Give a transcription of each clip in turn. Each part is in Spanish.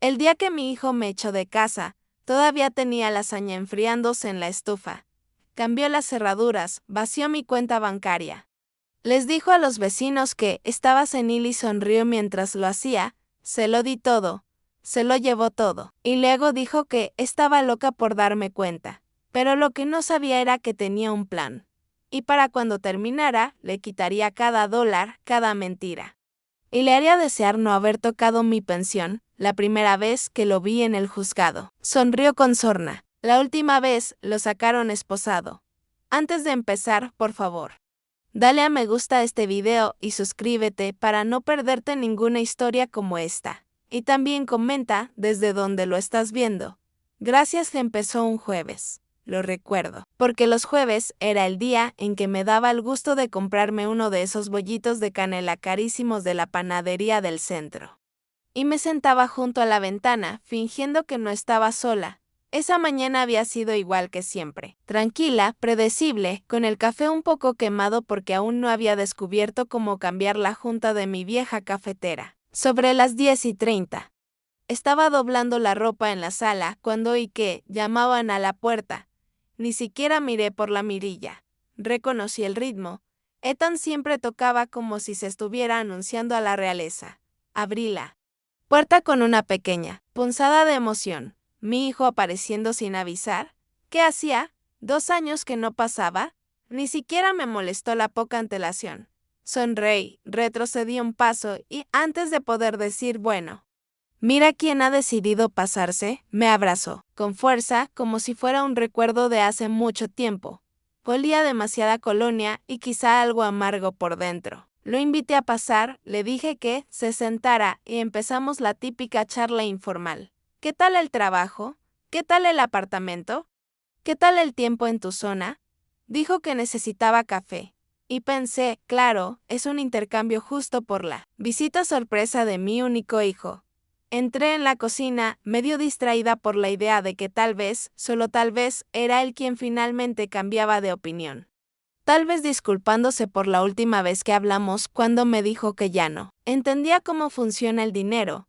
El día que mi hijo me echó de casa, todavía tenía lasaña enfriándose en la estufa. Cambió las cerraduras, vació mi cuenta bancaria. Les dijo a los vecinos que estaba senil y sonrió mientras lo hacía. Se lo di todo, se lo llevó todo. Y luego dijo que estaba loca por darme cuenta. Pero lo que no sabía era que tenía un plan. Y para cuando terminara, le quitaría cada dólar, cada mentira. Y le haría desear no haber tocado mi pensión, la primera vez que lo vi en el juzgado. Sonrió con sorna. La última vez lo sacaron esposado. Antes de empezar, por favor, dale a me gusta a este video y suscríbete para no perderte ninguna historia como esta. Y también comenta desde donde lo estás viendo. Gracias, empezó un jueves. Lo recuerdo, porque los jueves era el día en que me daba el gusto de comprarme uno de esos bollitos de canela carísimos de la panadería del centro. Y me sentaba junto a la ventana, fingiendo que no estaba sola. Esa mañana había sido igual que siempre, tranquila, predecible, con el café un poco quemado porque aún no había descubierto cómo cambiar la junta de mi vieja cafetera. Sobre las 10:30. Estaba doblando la ropa en la sala cuando oí que llamaban a la puerta. Ni siquiera miré por la mirilla. Reconocí el ritmo. Ethan siempre tocaba como si se estuviera anunciando a la realeza. Abrí la puerta con una pequeña punzada de emoción. Mi hijo apareciendo sin avisar. ¿Qué hacía? 2 años que no pasaba. Ni siquiera me molestó la poca antelación. Sonreí, retrocedí un paso y, antes de poder decir bueno, mira quién ha decidido pasarse, me abrazó, con fuerza, como si fuera un recuerdo de hace mucho tiempo. Olía demasiada colonia y quizá algo amargo por dentro. Lo invité a pasar, le dije que se sentara y empezamos la típica charla informal. ¿Qué tal el trabajo? ¿Qué tal el apartamento? ¿Qué tal el tiempo en tu zona? Dijo que necesitaba café. Y pensé, claro, es un intercambio justo por la visita sorpresa de mi único hijo. Entré en la cocina, medio distraída por la idea de que tal vez, solo tal vez, era él quien finalmente cambiaba de opinión. Tal vez disculpándose por la última vez que hablamos cuando me dijo que ya no entendía cómo funciona el dinero.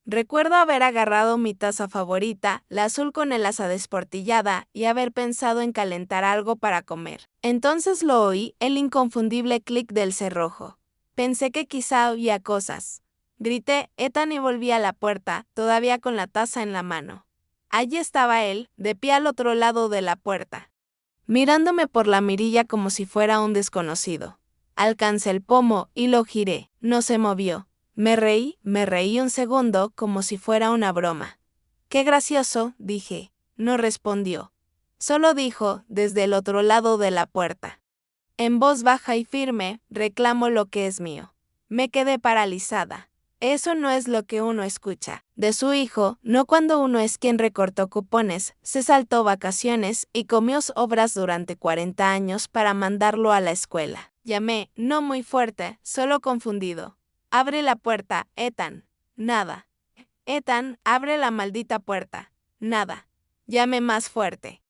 Recuerdo haber agarrado mi taza favorita, la azul con el asa desportillada, y haber pensado en calentar algo para comer. Entonces lo oí, el inconfundible clic del cerrojo. Pensé que quizá oía cosas. Grité, Ethan, y volví a la puerta, todavía con la taza en la mano. Allí estaba él, de pie al otro lado de la puerta, mirándome por la mirilla como si fuera un desconocido. Alcancé el pomo y lo giré. No se movió. Me reí un segundo como si fuera una broma. Qué gracioso, dije. No respondió. Solo dijo, desde el otro lado de la puerta, en voz baja y firme, reclamo lo que es mío. Me quedé paralizada. Eso no es lo que uno escucha de su hijo, no cuando uno es quien recortó cupones, se saltó vacaciones y comió obras durante 40 años para mandarlo a la escuela. Llamé, no muy fuerte, solo confundido. Abre la puerta, Ethan. Nada. Ethan, abre la maldita puerta. Nada. Llamé más fuerte.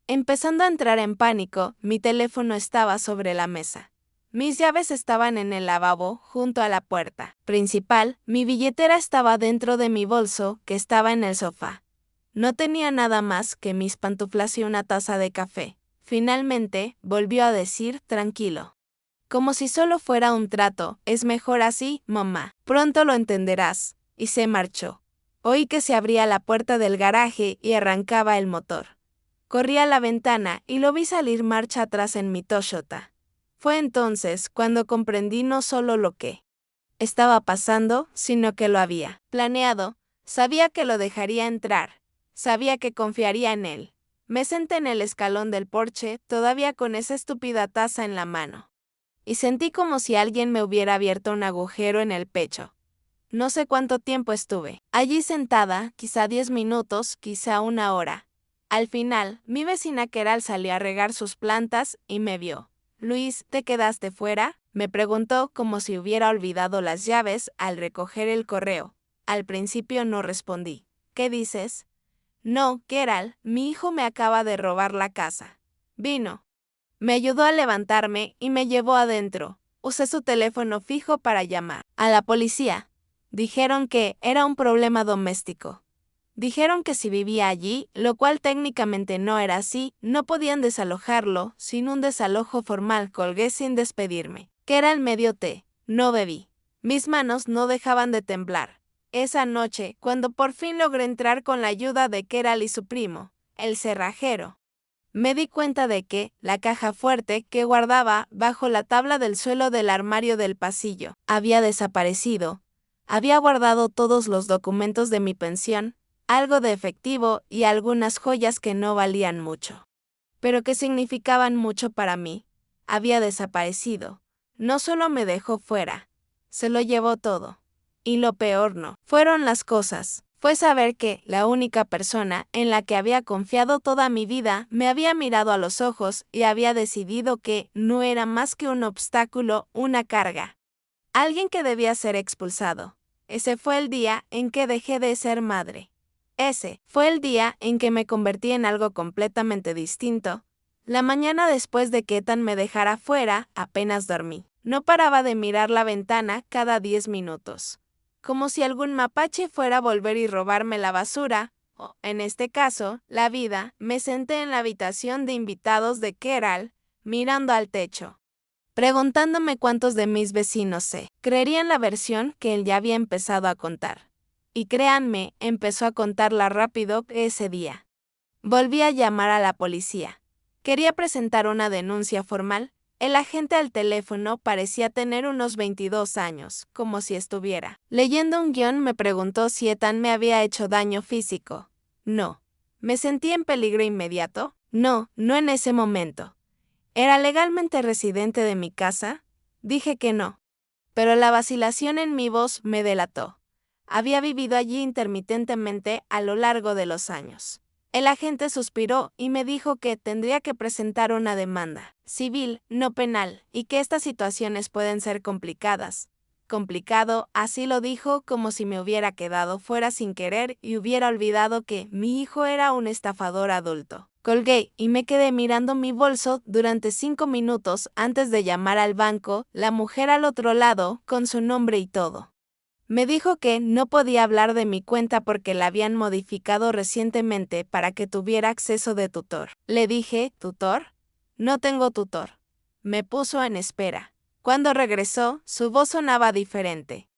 Empezando a entrar en pánico, mi teléfono estaba sobre la mesa. Mis llaves estaban en el lavabo, junto a la puerta principal. Mi billetera estaba dentro de mi bolso, que estaba en el sofá. No tenía nada más que mis pantuflas y una taza de café. Finalmente, volvió a decir, tranquilo. Como si solo fuera un trato, es mejor así, mamá. Pronto lo entenderás. Y se marchó. Oí que se abría la puerta del garaje y arrancaba el motor. Corrí a la ventana y lo vi salir marcha atrás en mi Toyota. Fue entonces cuando comprendí no solo lo que estaba pasando, sino que lo había planeado. Sabía que lo dejaría entrar. Sabía que confiaría en él. Me senté en el escalón del porche, todavía con esa estúpida taza en la mano. Y sentí como si alguien me hubiera abierto un agujero en el pecho. No sé cuánto tiempo estuve allí sentada, quizá 10 minutos, quizá 1 hora. Al final, mi vecina Keral salió a regar sus plantas y me vio. Luis, ¿te quedaste fuera?, me preguntó como si hubiera olvidado las llaves al recoger el correo. Al principio no respondí. ¿Qué dices? No, Keral, mi hijo me acaba de robar la casa. Vino. Me ayudó a levantarme y me llevó adentro. Usé su teléfono fijo para llamar a la policía. Dijeron que era un problema doméstico. Dijeron que si vivía allí, lo cual técnicamente no era así, no podían desalojarlo. Sin un desalojo formal colgué sin despedirme. Que era el medio té. No bebí. Mis manos no dejaban de temblar. Esa noche, cuando por fin logré entrar con la ayuda de Keral y su primo, el cerrajero, me di cuenta de que la caja fuerte que guardaba bajo la tabla del suelo del armario del pasillo había desaparecido. Había guardado todos los documentos de mi pensión, algo de efectivo y algunas joyas que no valían mucho, pero que significaban mucho para mí. Había desaparecido. No solo me dejó fuera, se lo llevó todo. Y lo peor no fueron las cosas, fue saber que la única persona en la que había confiado toda mi vida me había mirado a los ojos y había decidido que no era más que un obstáculo, una carga. Alguien que debía ser expulsado. Ese fue el día en que dejé de ser madre. Ese fue el día en que me convertí en algo completamente distinto. La mañana después de que Ethan me dejara fuera, apenas dormí. No paraba de mirar la ventana cada 10 minutos. Como si algún mapache fuera a volver y robarme la basura, o, en este caso, la vida. Me senté en la habitación de invitados de Keral, mirando al techo, preguntándome cuántos de mis vecinos creerían la versión que él ya había empezado a contar. Y créanme, empezó a contarla rápido ese día. Volví a llamar a la policía. Quería presentar una denuncia formal. El agente al teléfono parecía tener unos 22 años, como si estuviera leyendo un guión. Me preguntó si Ethan me había hecho daño físico. No. ¿Me sentí en peligro inmediato? No, no en ese momento. ¿Era legalmente residente de mi casa? Dije que no. Pero la vacilación en mi voz me delató. Había vivido allí intermitentemente a lo largo de los años. El agente suspiró y me dijo que tendría que presentar una demanda civil, no penal, y que estas situaciones pueden ser complicadas. Complicado, así lo dijo, como si me hubiera quedado fuera sin querer y hubiera olvidado que mi hijo era un estafador adulto. Colgué y me quedé mirando mi bolso durante 5 minutos antes de llamar al banco. La mujer al otro lado, con su nombre y todo, me dijo que no podía hablar de mi cuenta porque la habían modificado recientemente para que tuviera acceso de tutor. Le dije, ¿tutor? No tengo tutor. Me puso en espera. Cuando regresó, su voz sonaba diferente.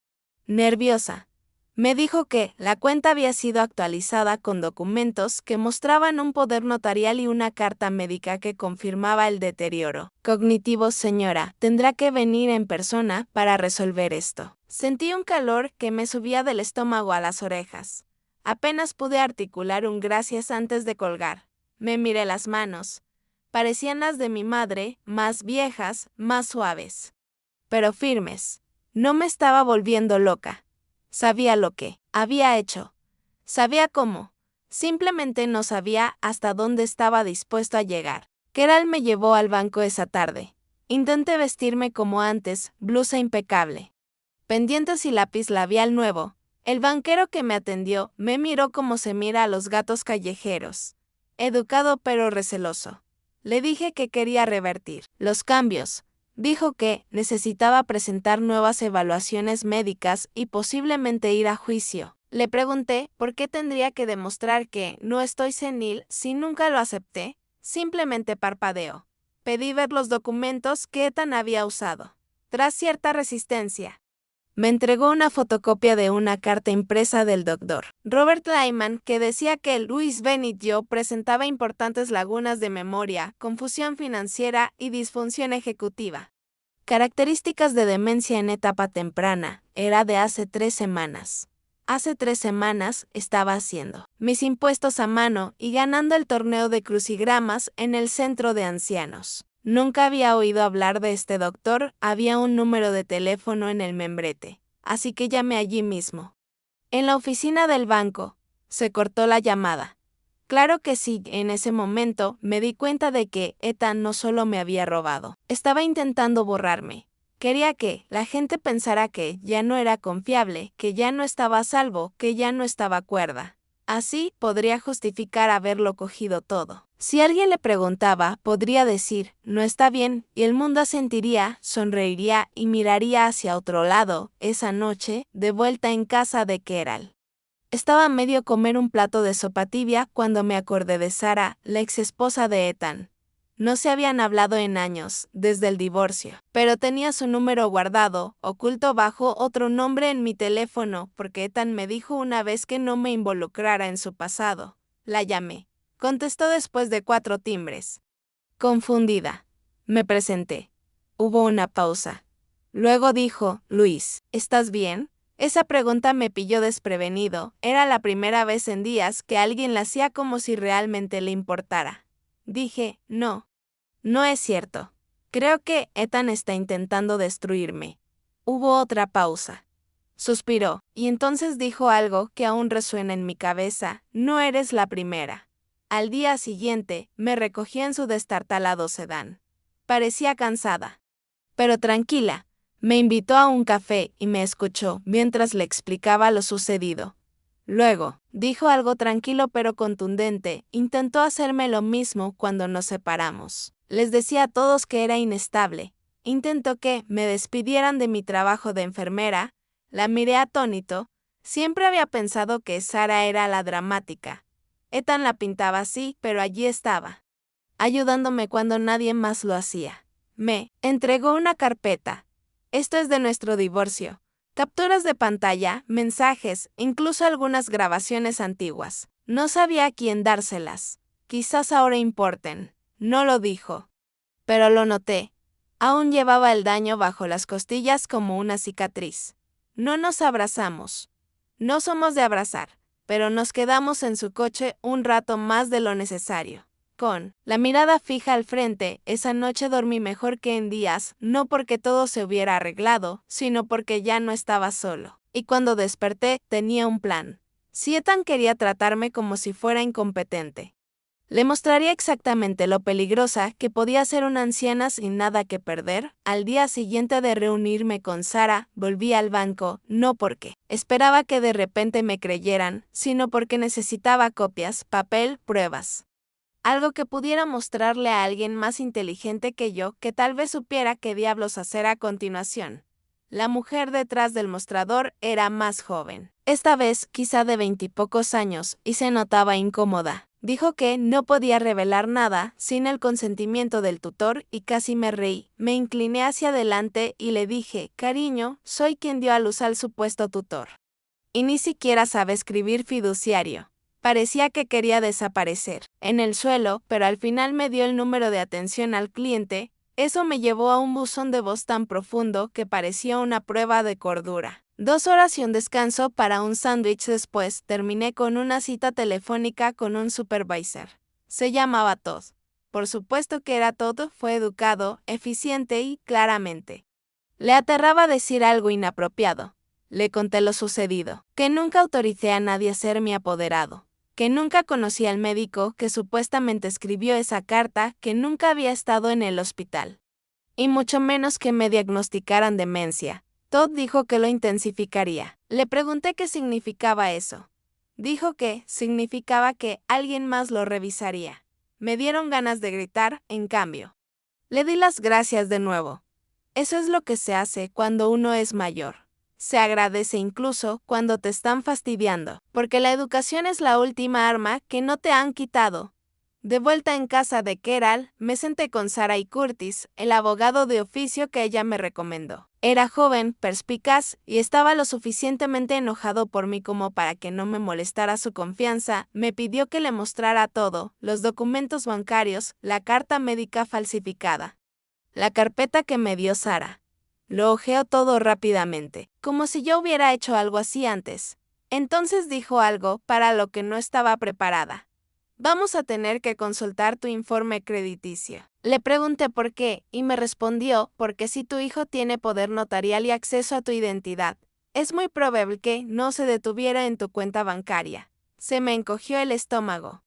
Nerviosa. Me dijo que la cuenta había sido actualizada con documentos que mostraban un poder notarial y una carta médica que confirmaba el deterioro cognitivo. Señora, tendrá que venir en persona para resolver esto. Sentí un calor que me subía del estómago a las orejas. Apenas pude articular un gracias antes de colgar. Me miré las manos. Parecían las de mi madre, más viejas, más suaves, pero firmes. No me estaba volviendo loca. Sabía lo que había hecho. Sabía cómo. Simplemente no sabía hasta dónde estaba dispuesto a llegar. Keral me llevó al banco esa tarde. Intenté vestirme como antes, blusa impecable, pendientes y lápiz labial nuevo. El banquero que me atendió me miró como se mira a los gatos callejeros. Educado pero receloso. Le dije que quería revertir los cambios. Dijo que necesitaba presentar nuevas evaluaciones médicas y posiblemente ir a juicio. Le pregunté por qué tendría que demostrar que no estoy senil si nunca lo acepté. Simplemente parpadeó. Pedí ver los documentos que Ethan había usado. Tras cierta resistencia, me entregó una fotocopia de una carta impresa del doctor Robert Lyman que decía que Luis Benitio presentaba importantes lagunas de memoria, confusión financiera y disfunción ejecutiva. Características de demencia en etapa temprana. Era de hace 3 semanas. Hace 3 semanas estaba haciendo mis impuestos a mano y ganando el torneo de crucigramas en el centro de ancianos. Nunca había oído hablar de este doctor. Había un número de teléfono en el membrete, así que llamé allí mismo. En la oficina del banco, se cortó la llamada. Claro que sí, en ese momento me di cuenta de que Ethan no solo me había robado, estaba intentando borrarme. Quería que la gente pensara que ya no era confiable, que ya no estaba a salvo, que ya no estaba cuerda. Así podría justificar haberlo cogido todo. Si alguien le preguntaba, podría decir, no está bien, y el mundo asentiría, sonreiría y miraría hacia otro lado. Esa noche, de vuelta en casa de Keral, Estaba a medio comer un plato de sopa tibia cuando me acordé de Sara, la exesposa de Ethan. No se habían hablado en años, desde el divorcio, pero tenía su número guardado, oculto bajo otro nombre en mi teléfono, porque Ethan me dijo una vez que no me involucrara en su pasado. La llamé. Contestó después de 4 timbres. Confundida. Me presenté. Hubo una pausa. Luego dijo, Luis, ¿estás bien? Esa pregunta me pilló desprevenido. Era la primera vez en días que alguien la hacía como si realmente le importara. Dije, no. No es cierto. Creo que Ethan está intentando destruirme. Hubo otra pausa. Suspiró, y entonces dijo algo que aún resuena en mi cabeza. No eres la primera. Al día siguiente, me recogí en su destartalado sedán. Parecía cansada. Pero tranquila. Me invitó a un café y me escuchó mientras le explicaba lo sucedido. Luego, dijo algo tranquilo pero contundente, intentó hacerme lo mismo cuando nos separamos. Les decía a todos que era inestable. Intentó que me despidieran de mi trabajo de enfermera. La miré atónito. Siempre había pensado que Sara era la dramática. Ethan la pintaba así, pero allí estaba, ayudándome cuando nadie más lo hacía. Me entregó una carpeta. Esto es de nuestro divorcio. Capturas de pantalla, mensajes, incluso algunas grabaciones antiguas. No sabía a quién dárselas. Quizás ahora importen. No lo dijo. Pero lo noté. Aún llevaba el daño bajo las costillas como una cicatriz. No nos abrazamos. No somos de abrazar, pero nos quedamos en su coche un rato más de lo necesario. Con la mirada fija al frente, esa noche dormí mejor que en días, no porque todo se hubiera arreglado, sino porque ya no estaba solo. Y cuando desperté, tenía un plan. Si Ethan quería tratarme como si fuera incompetente, le mostraría exactamente lo peligrosa que podía ser una anciana sin nada que perder. Al día siguiente de reunirme con Sara, volví al banco, no porque esperaba que de repente me creyeran, sino porque necesitaba copias, papel, pruebas. Algo que pudiera mostrarle a alguien más inteligente que yo, que tal vez supiera qué diablos hacer a continuación. La mujer detrás del mostrador era más joven. Esta vez, quizá de 20 y pocos años, y se notaba incómoda. Dijo que no podía revelar nada sin el consentimiento del tutor y casi me reí. Me incliné hacia adelante y le dije, cariño, soy quien dio a luz al supuesto tutor. Y ni siquiera sabe escribir fiduciario. Parecía que quería desaparecer en el suelo, pero al final me dio el número de atención al cliente. Eso me llevó a un buzón de voz tan profundo que parecía una prueba de cordura. 2 horas y un descanso para un sándwich después, terminé con una cita telefónica con un supervisor. Se llamaba Todd. Por supuesto que era Todd, fue educado, eficiente y, claramente, le aterraba decir algo inapropiado. Le conté lo sucedido, que nunca autoricé a nadie a ser mi apoderado, que nunca conocí al médico que supuestamente escribió esa carta, que nunca había estado en el hospital, y mucho menos que me diagnosticaran demencia. Todd dijo que lo intensificaría. Le pregunté qué significaba eso. Dijo que significaba que alguien más lo revisaría. Me dieron ganas de gritar, en cambio. Le di las gracias de nuevo. Eso es lo que se hace cuando uno es mayor. Se agradece incluso cuando te están fastidiando, porque la educación es la última arma que no te han quitado. De vuelta en casa de Keral, me senté con Sara y Curtis, el abogado de oficio que ella me recomendó. Era joven, perspicaz, y estaba lo suficientemente enojado por mí como para que no me molestara su confianza. Me pidió que le mostrara todo, los documentos bancarios, la carta médica falsificada, la carpeta que me dio Sara. Lo hojeó todo rápidamente, como si yo hubiera hecho algo así antes. Entonces dijo algo para lo que no estaba preparada. Vamos a tener que consultar tu informe crediticio. Le pregunté por qué, y me respondió, porque si tu hijo tiene poder notarial y acceso a tu identidad, es muy probable que no se detuviera en tu cuenta bancaria. Se me encogió el estómago.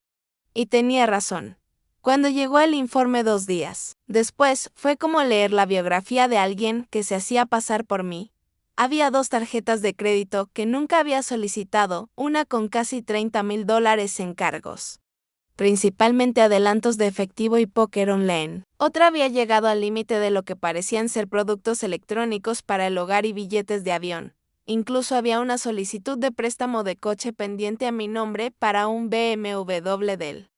Y tenía razón. Cuando llegó el informe 2 días después, fue como leer la biografía de alguien que se hacía pasar por mí. Había 2 tarjetas de crédito que nunca había solicitado, una con casi $30,000 en cargos, principalmente adelantos de efectivo y póker online. Otra había llegado al límite de lo que parecían ser productos electrónicos para el hogar y billetes de avión. incluso había una solicitud de préstamo de coche pendiente a mi nombre para un BMW del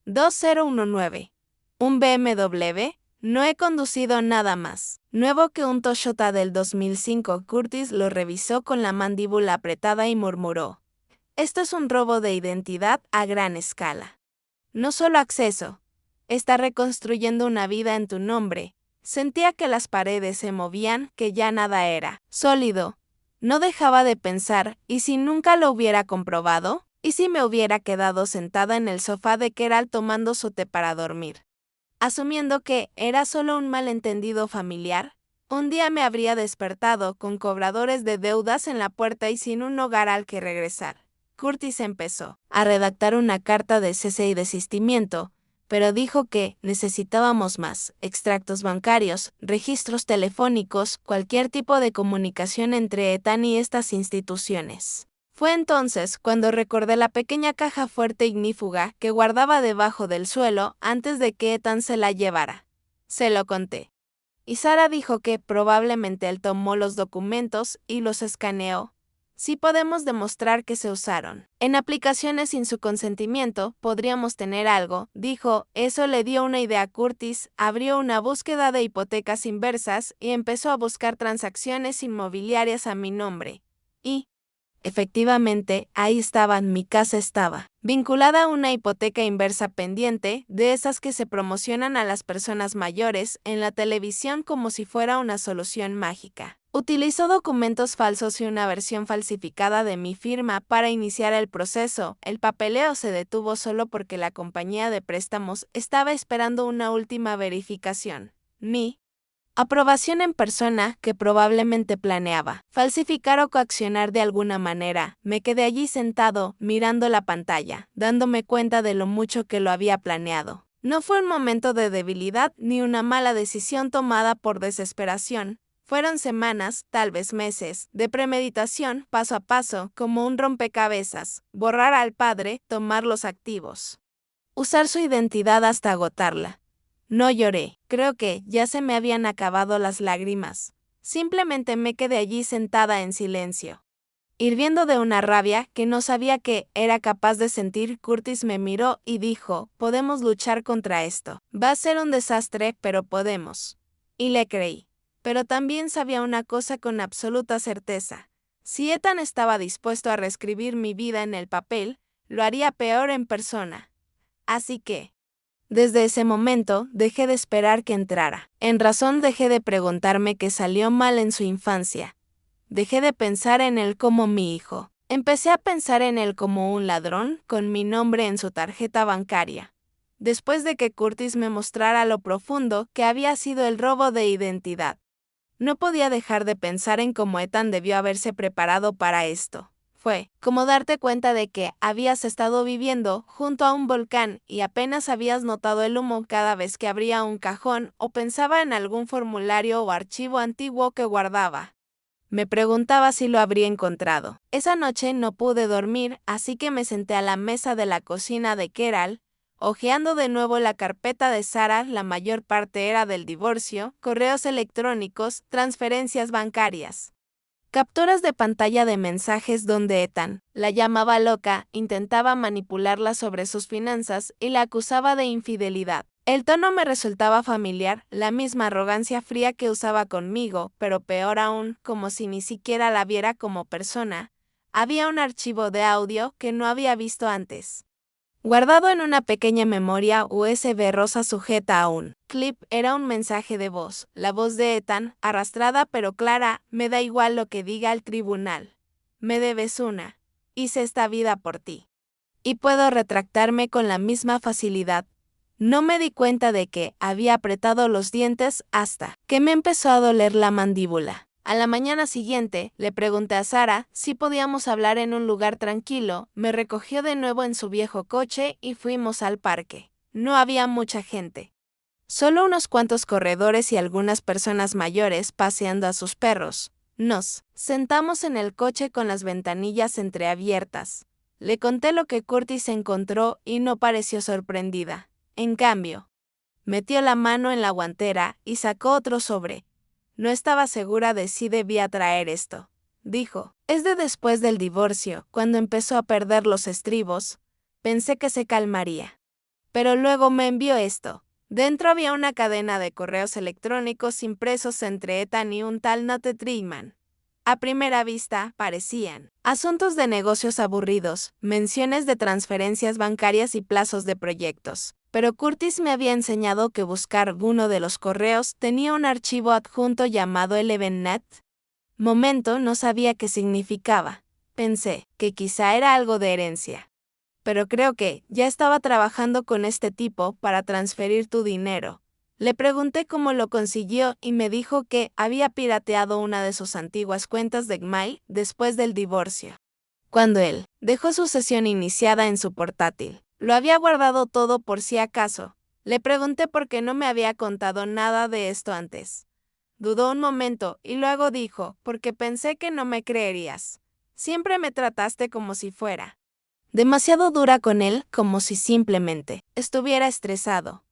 2019. ¿Un BMW? No he conducido nada más nuevo que un Toyota del 2005. Curtis lo revisó con la mandíbula apretada y murmuró: esto es un robo de identidad a gran escala. No solo acceso. Está reconstruyendo una vida en tu nombre. Sentía que las paredes se movían, que ya nada era sólido. No dejaba de pensar, ¿y si nunca lo hubiera comprobado? ¿Y si me hubiera quedado sentada en el sofá de Keral tomando su té para dormir? Asumiendo que era solo un malentendido familiar, un día me habría despertado con cobradores de deudas en la puerta y sin un hogar al que regresar. Curtis empezó a redactar una carta de cese y desistimiento, pero dijo que necesitábamos más extractos bancarios, registros telefónicos, cualquier tipo de comunicación entre Ethan y estas instituciones. Fue entonces cuando recordé la pequeña caja fuerte ignífuga que guardaba debajo del suelo antes de que Ethan se la llevara. Se lo conté. Y Sara dijo que probablemente él tomó los documentos y los escaneó. Si podemos demostrar que se usaron en aplicaciones sin su consentimiento, podríamos tener algo, dijo. Eso le dio una idea a Curtis, abrió una búsqueda de hipotecas inversas y empezó a buscar transacciones inmobiliarias a mi nombre. Y efectivamente, ahí estaban, mi casa estaba vinculada a una hipoteca inversa pendiente, de esas que se promocionan a las personas mayores en la televisión como si fuera una solución mágica. Utilizó documentos falsos y una versión falsificada de mi firma para iniciar el proceso. El papeleo se detuvo solo porque la compañía de préstamos estaba esperando una última verificación. Mi aprobación en persona, que probablemente planeaba falsificar o coaccionar de alguna manera. Me quedé allí sentado, mirando la pantalla, dándome cuenta de lo mucho que lo había planeado. No fue un momento de debilidad ni una mala decisión tomada por desesperación. Fueron semanas, tal vez meses, de premeditación, paso a paso, como un rompecabezas. Borrar al padre, tomar los activos. Usar su identidad hasta agotarla. No lloré, creo que ya se me habían acabado las lágrimas. Simplemente me quedé allí sentada en silencio. Hirviendo de una rabia que no sabía que era capaz de sentir, Curtis me miró y dijo: podemos luchar contra esto. Va a ser un desastre, pero podemos. Y le creí. Pero también sabía una cosa con absoluta certeza. Si Ethan estaba dispuesto a reescribir mi vida en el papel, lo haría peor en persona. Así que desde ese momento, dejé de esperar que entrara. En razón, dejé de preguntarme qué salió mal en su infancia. Dejé de pensar en él como mi hijo. Empecé a pensar en él como un ladrón, con mi nombre en su tarjeta bancaria. Después de que Curtis me mostrara lo profundo que había sido el robo de identidad, no podía dejar de pensar en cómo Ethan debió haberse preparado para esto. Fue como darte cuenta de que habías estado viviendo junto a un volcán y apenas habías notado el humo cada vez que abría un cajón o pensaba en algún formulario o archivo antiguo que guardaba. Me preguntaba si lo habría encontrado. Esa noche no pude dormir, así que me senté a la mesa de la cocina de Keral, hojeando de nuevo la carpeta de Sara. La mayor parte era del divorcio, correos electrónicos, transferencias bancarias. Capturas de pantalla de mensajes donde Ethan la llamaba loca, intentaba manipularla sobre sus finanzas y la acusaba de infidelidad. El tono me resultaba familiar, la misma arrogancia fría que usaba conmigo, pero peor aún, como si ni siquiera la viera como persona. Había un archivo de audio que no había visto antes, guardado en una pequeña memoria USB rosa sujeta a un clip. Era un mensaje de voz, la voz de Ethan, arrastrada pero clara: me da igual lo que diga el tribunal. Me debes una. Hice esta vida por ti. Y puedo retractarme con la misma facilidad. No me di cuenta de que había apretado los dientes hasta que me empezó a doler la mandíbula. A la mañana siguiente, le pregunté a Sara si podíamos hablar en un lugar tranquilo. Me recogió de nuevo en su viejo coche y fuimos al parque. No había mucha gente. Solo unos cuantos corredores y algunas personas mayores paseando a sus perros. Nos sentamos en el coche con las ventanillas entreabiertas. Le conté lo que Curtis encontró y no pareció sorprendida. En cambio, metió la mano en la guantera y sacó otro sobre. No estaba segura de si debía traer esto. dijo. Es de después del divorcio, cuando empezó a perder los estribos. Pensé que se calmaría. Pero luego me envió esto. Dentro había una cadena de correos electrónicos impresos entre Ethan y un tal Nate Treiman. A primera vista, parecían asuntos de negocios aburridos, menciones de transferencias bancarias y plazos de proyectos. Pero Curtis me había enseñado que buscar uno de los correos tenía un archivo adjunto llamado ElevenNet. Momento, no sabía qué significaba. Pensé que quizá era algo de herencia. Pero creo que ya estaba trabajando con este tipo para transferir tu dinero. Le pregunté cómo lo consiguió y me dijo que había pirateado una de sus antiguas cuentas de Gmail después del divorcio. Cuando él dejó su sesión iniciada en su portátil, lo había guardado todo por si acaso. Le pregunté por qué no me había contado nada de esto antes. Dudó un momento y luego dijo, porque pensé que no me creerías. Siempre me trataste como si fuera demasiado dura con él, como si simplemente estuviera estresado.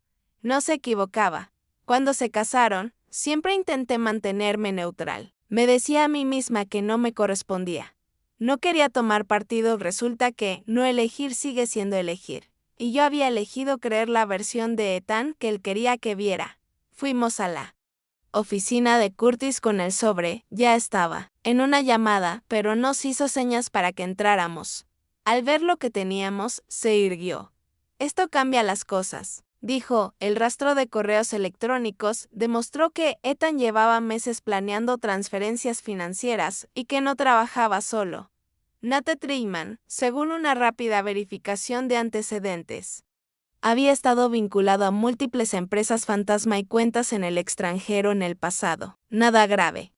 No se equivocaba. Cuando se casaron, siempre intenté mantenerme neutral. Me decía a mí misma que no me correspondía. No quería tomar partido, resulta que no elegir sigue siendo elegir. Y yo había elegido creer la versión de Ethan que él quería que viera. Fuimos a la oficina de Curtis con el sobre, ya estaba en una llamada, pero nos hizo señas para que entráramos. Al ver lo que teníamos, se irguió. Esto cambia las cosas, dijo. El rastro de correos electrónicos demostró que Ethan llevaba meses planeando transferencias financieras y que no trabajaba solo. Nate Treiman, según una rápida verificación de antecedentes, había estado vinculado a múltiples empresas fantasma y cuentas en el extranjero en el pasado. Nada grave,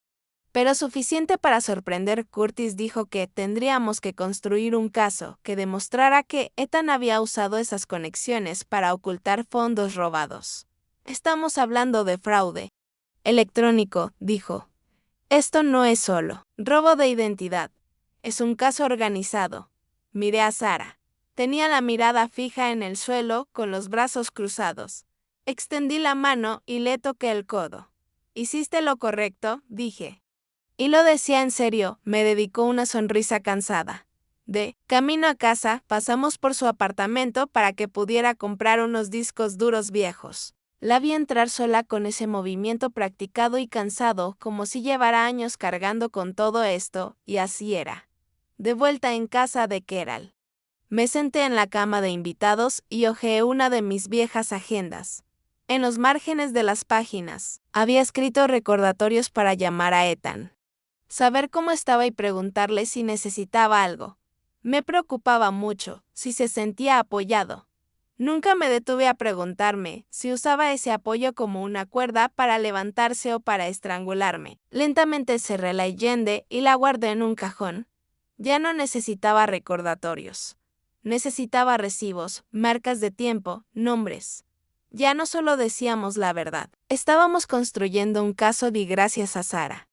pero suficiente para sorprender. Curtis dijo que tendríamos que construir un caso que demostrara que Ethan había usado esas conexiones para ocultar fondos robados. Estamos hablando de fraude electrónico, dijo. Esto no es solo robo de identidad. Es un caso organizado. Miré a Sara. Tenía la mirada fija en el suelo, con los brazos cruzados. Extendí la mano y le toqué el codo. Hiciste lo correcto, dije. Y lo decía en serio. Me dedicó una sonrisa cansada. De camino a casa, pasamos por su apartamento para que pudiera comprar unos discos duros viejos. La vi entrar sola con ese movimiento practicado y cansado, como si llevara años cargando con todo esto, y así era. De vuelta en casa de Keral. Me senté en la cama de invitados y hojeé una de mis viejas agendas. En los márgenes de las páginas, había escrito recordatorios para llamar a Ethan. Saber cómo estaba y preguntarle si necesitaba algo. Me preocupaba mucho, si se sentía apoyado. Nunca me detuve a preguntarme si usaba ese apoyo como una cuerda para levantarse o para estrangularme. Lentamente cerré la Allende y la guardé en un cajón. Ya no necesitaba recordatorios. Necesitaba recibos, marcas de tiempo, nombres. Ya no solo decíamos la verdad. Estábamos construyendo un caso y gracias a Sara.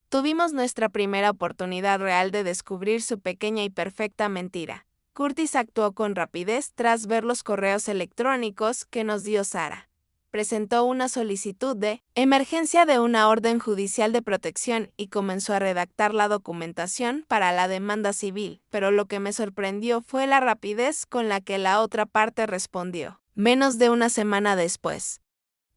Tuvimos nuestra primera oportunidad real de descubrir su pequeña y perfecta mentira. Curtis actuó con rapidez tras ver los correos electrónicos que nos dio Sara. Presentó una solicitud de emergencia de una orden judicial de protección y comenzó a redactar la documentación para la demanda civil, pero lo que me sorprendió fue la rapidez con la que la otra parte respondió. Menos de una semana después,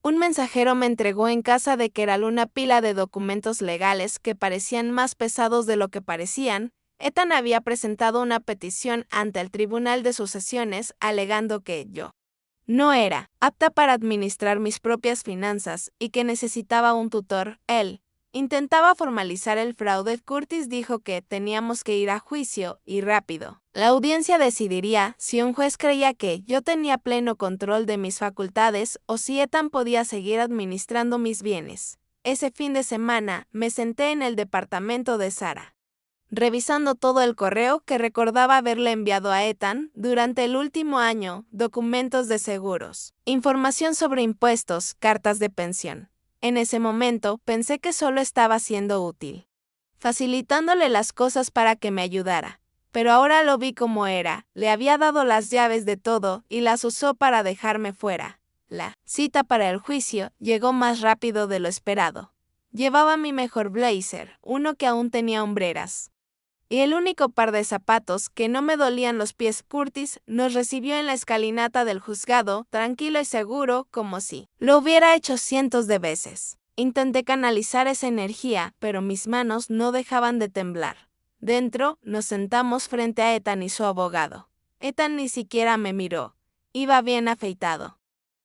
un mensajero me entregó en casa de Keral una pila de documentos legales que parecían más pesados de lo que parecían. Ethan había presentado una petición ante el Tribunal de Sucesiones alegando que yo no era apta para administrar mis propias finanzas y que necesitaba un tutor. Él intentaba formalizar el fraude. Curtis dijo que teníamos que ir a juicio y rápido. La audiencia decidiría si un juez creía que yo tenía pleno control de mis facultades o si Ethan podía seguir administrando mis bienes. Ese fin de semana me senté en el departamento de Sara, revisando todo el correo que recordaba haberle enviado a Ethan durante el último año, documentos de seguros, información sobre impuestos, cartas de pensión. En ese momento pensé que solo estaba siendo útil, facilitándole las cosas para que me ayudara. Pero ahora lo vi como era. Le había dado las llaves de todo y las usó para dejarme fuera. La cita para el juicio llegó más rápido de lo esperado. Llevaba mi mejor blazer, uno que aún tenía hombreras. Y el único par de zapatos que no me dolían los pies. Curtis nos recibió en la escalinata del juzgado, tranquilo y seguro, como si lo hubiera hecho cientos de veces. Intenté canalizar esa energía, pero mis manos no dejaban de temblar. Dentro, nos sentamos frente a Ethan y su abogado. Ethan ni siquiera me miró. Iba bien afeitado.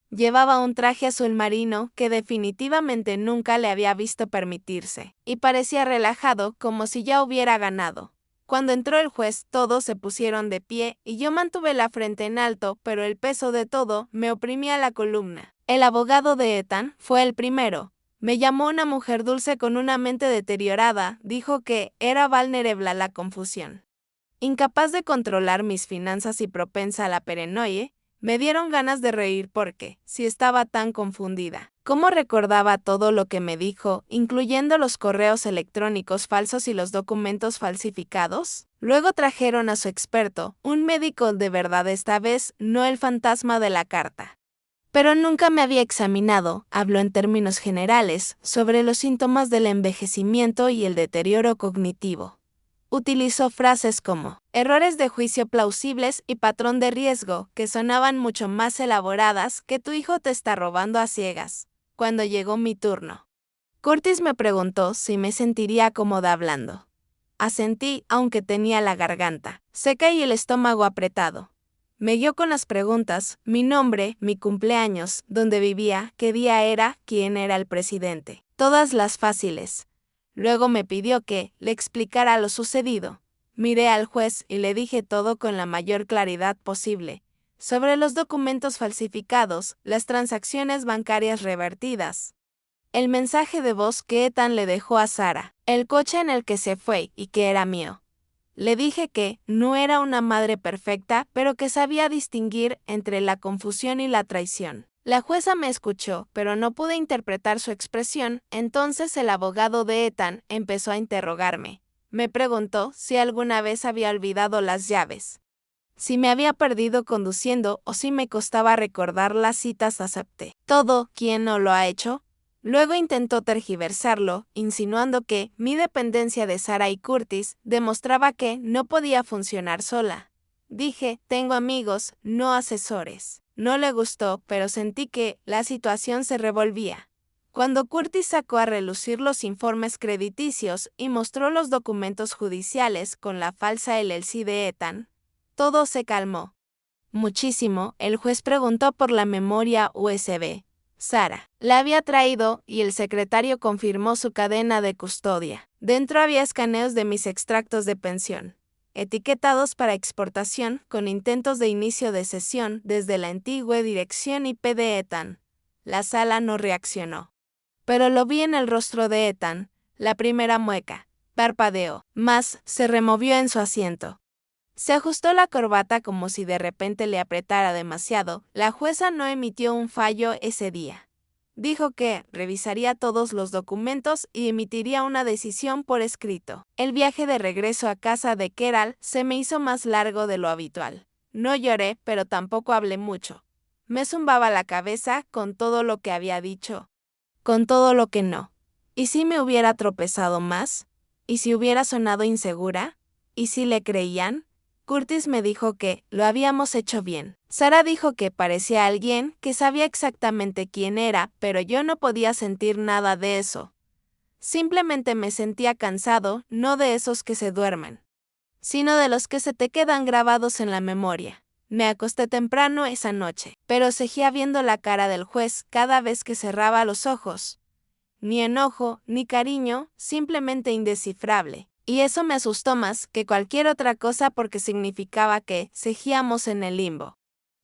Llevaba un traje azul marino que definitivamente nunca le había visto permitirse, y parecía relajado como si ya hubiera ganado. Cuando entró el juez, todos se pusieron de pie y yo mantuve la frente en alto, pero el peso de todo me oprimía la columna. El abogado de Ethan fue el primero. Me llamó una mujer dulce con una mente deteriorada, dijo que era vulnerable a la confusión. Incapaz de controlar mis finanzas y propensa a la paranoia, me dieron ganas de reír porque, si estaba tan confundida, ¿cómo recordaba todo lo que me dijo, incluyendo los correos electrónicos falsos y los documentos falsificados? Luego trajeron a su experto, un médico de verdad esta vez, no el fantasma de la carta. Pero nunca me había examinado, habló en términos generales, sobre los síntomas del envejecimiento y el deterioro cognitivo. Utilizó frases como errores de juicio plausibles y patrón de riesgo, que sonaban mucho más elaboradas que tu hijo te está robando a ciegas. Cuando llegó mi turno, Curtis me preguntó si me sentiría cómoda hablando. Asentí, aunque tenía la garganta seca y el estómago apretado. Me guió con las preguntas: mi nombre, mi cumpleaños, dónde vivía, qué día era, quién era el presidente. Todas las fáciles. Luego me pidió que le explicara lo sucedido. Miré al juez y le dije todo con la mayor claridad posible, sobre los documentos falsificados, las transacciones bancarias revertidas, el mensaje de voz que Ethan le dejó a Sarah, el coche en el que se fue y que era mío. Le dije que no era una madre perfecta, pero que sabía distinguir entre la confusión y la traición. La jueza me escuchó, pero no pude interpretar su expresión. Entonces el abogado de Ethan empezó a interrogarme. Me preguntó si alguna vez había olvidado las llaves, si me había perdido conduciendo o si me costaba recordar las citas. Acepté todo. ¿Quién no lo ha hecho? Luego intentó tergiversarlo, insinuando que mi dependencia de Sarah y Curtis demostraba que no podía funcionar sola. Dije, tengo amigos, no asesores. No le gustó, pero sentí que la situación se revolvía. Cuando Curtis sacó a relucir los informes crediticios y mostró los documentos judiciales con la falsa LLC de Ethan, todo se calmó. Muchísimo. El juez preguntó por la memoria USB. Sarah la había traído y el secretario confirmó su cadena de custodia. Dentro había escaneos de mis extractos de pensión, etiquetados para exportación, con intentos de inicio de sesión desde la antigua dirección IP de Ethan. La sala no reaccionó. Pero lo vi en el rostro de Ethan. La primera mueca parpadeó, mas se removió en su asiento. Se ajustó la corbata como si de repente le apretara demasiado. La jueza no emitió un fallo ese día. Dijo que revisaría todos los documentos y emitiría una decisión por escrito. El viaje de regreso a casa de Keral se me hizo más largo de lo habitual. No lloré, pero tampoco hablé mucho. Me zumbaba la cabeza con todo lo que había dicho, con todo lo que no. ¿Y si me hubiera tropezado más? ¿Y si hubiera sonado insegura? ¿Y si le creían? Curtis me dijo que lo habíamos hecho bien. Sarah dijo que parecía alguien que sabía exactamente quién era, pero yo no podía sentir nada de eso. Simplemente me sentía cansado, no de esos que se duermen, sino de los que se te quedan grabados en la memoria. Me acosté temprano esa noche, pero seguía viendo la cara del juez cada vez que cerraba los ojos. Ni enojo, ni cariño, simplemente indescifrable. Y eso me asustó más que cualquier otra cosa porque significaba que seguíamos en el limbo,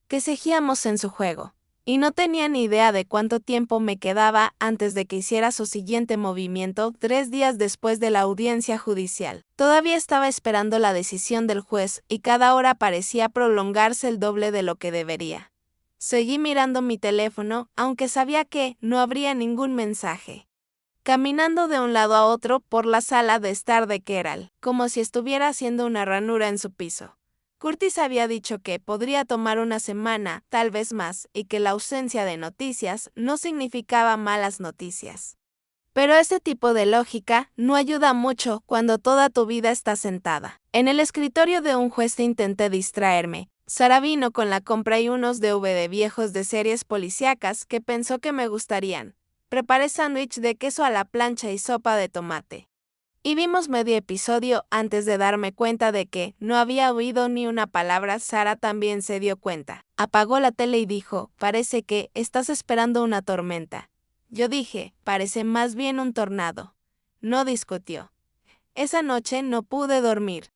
que seguíamos en su juego. Y no tenía ni idea de cuánto tiempo me quedaba antes de que hiciera su siguiente movimiento 3 días después de la audiencia judicial. Todavía estaba esperando la decisión del juez y cada hora parecía prolongarse el doble de lo que debería. Seguí mirando mi teléfono, aunque sabía que no habría ningún mensaje. Caminando de un lado a otro por la sala de estar de Keral, como si estuviera haciendo una ranura en su piso. Curtis había dicho que podría tomar una semana, tal vez más, y que la ausencia de noticias no significaba malas noticias. Pero ese tipo de lógica no ayuda mucho cuando toda tu vida está sentada. En el escritorio de un juez intenté distraerme. Sara vino con la compra y unos DVD viejos de series policíacas que pensó que me gustarían. Preparé sándwich de queso a la plancha y sopa de tomate. Y vimos medio episodio antes de darme cuenta de que no había oído ni una palabra. Sara también se dio cuenta. Apagó la tele y dijo, parece que estás esperando una tormenta. Yo dije, parece más bien un tornado. No discutió. Esa noche no pude dormir.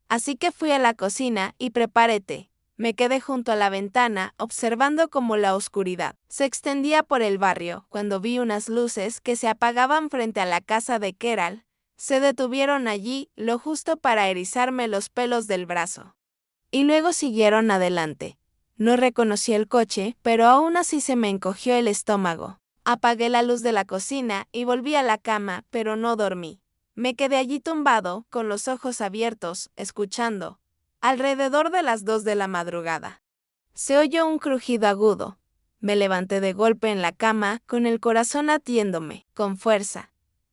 Así que fui a la cocina y preparé té. Me quedé junto a la ventana, observando cómo la oscuridad se extendía por el barrio. Cuando vi unas luces que se apagaban frente a la casa de Keral, se detuvieron allí lo justo para erizarme los pelos del brazo. Y luego siguieron adelante. No reconocí el coche, pero aún así se me encogió el estómago. Apagué la luz de la cocina y volví a la cama, pero no dormí. Me quedé allí tumbado, con los ojos abiertos, escuchando. Alrededor de las 2 de la madrugada. Se oyó un crujido agudo. Me levanté de golpe en la cama, con el corazón latiéndome, con fuerza.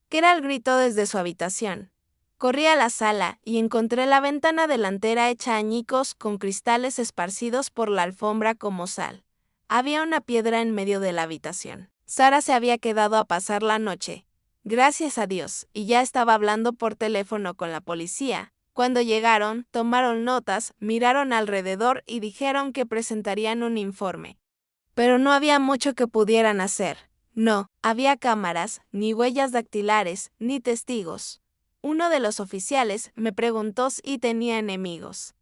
Keral gritó desde su habitación. Corrí a la sala y encontré la ventana delantera hecha añicos con cristales esparcidos por la alfombra como sal. Había una piedra en medio de la habitación. Sara se había quedado a pasar la noche. Gracias a Dios, y ya estaba hablando por teléfono con la policía. Cuando llegaron, tomaron notas, miraron alrededor y dijeron que presentarían un informe. Pero no había mucho que pudieran hacer. No, había cámaras, ni huellas dactilares, ni testigos. Uno de los oficiales me preguntó si tenía enemigos.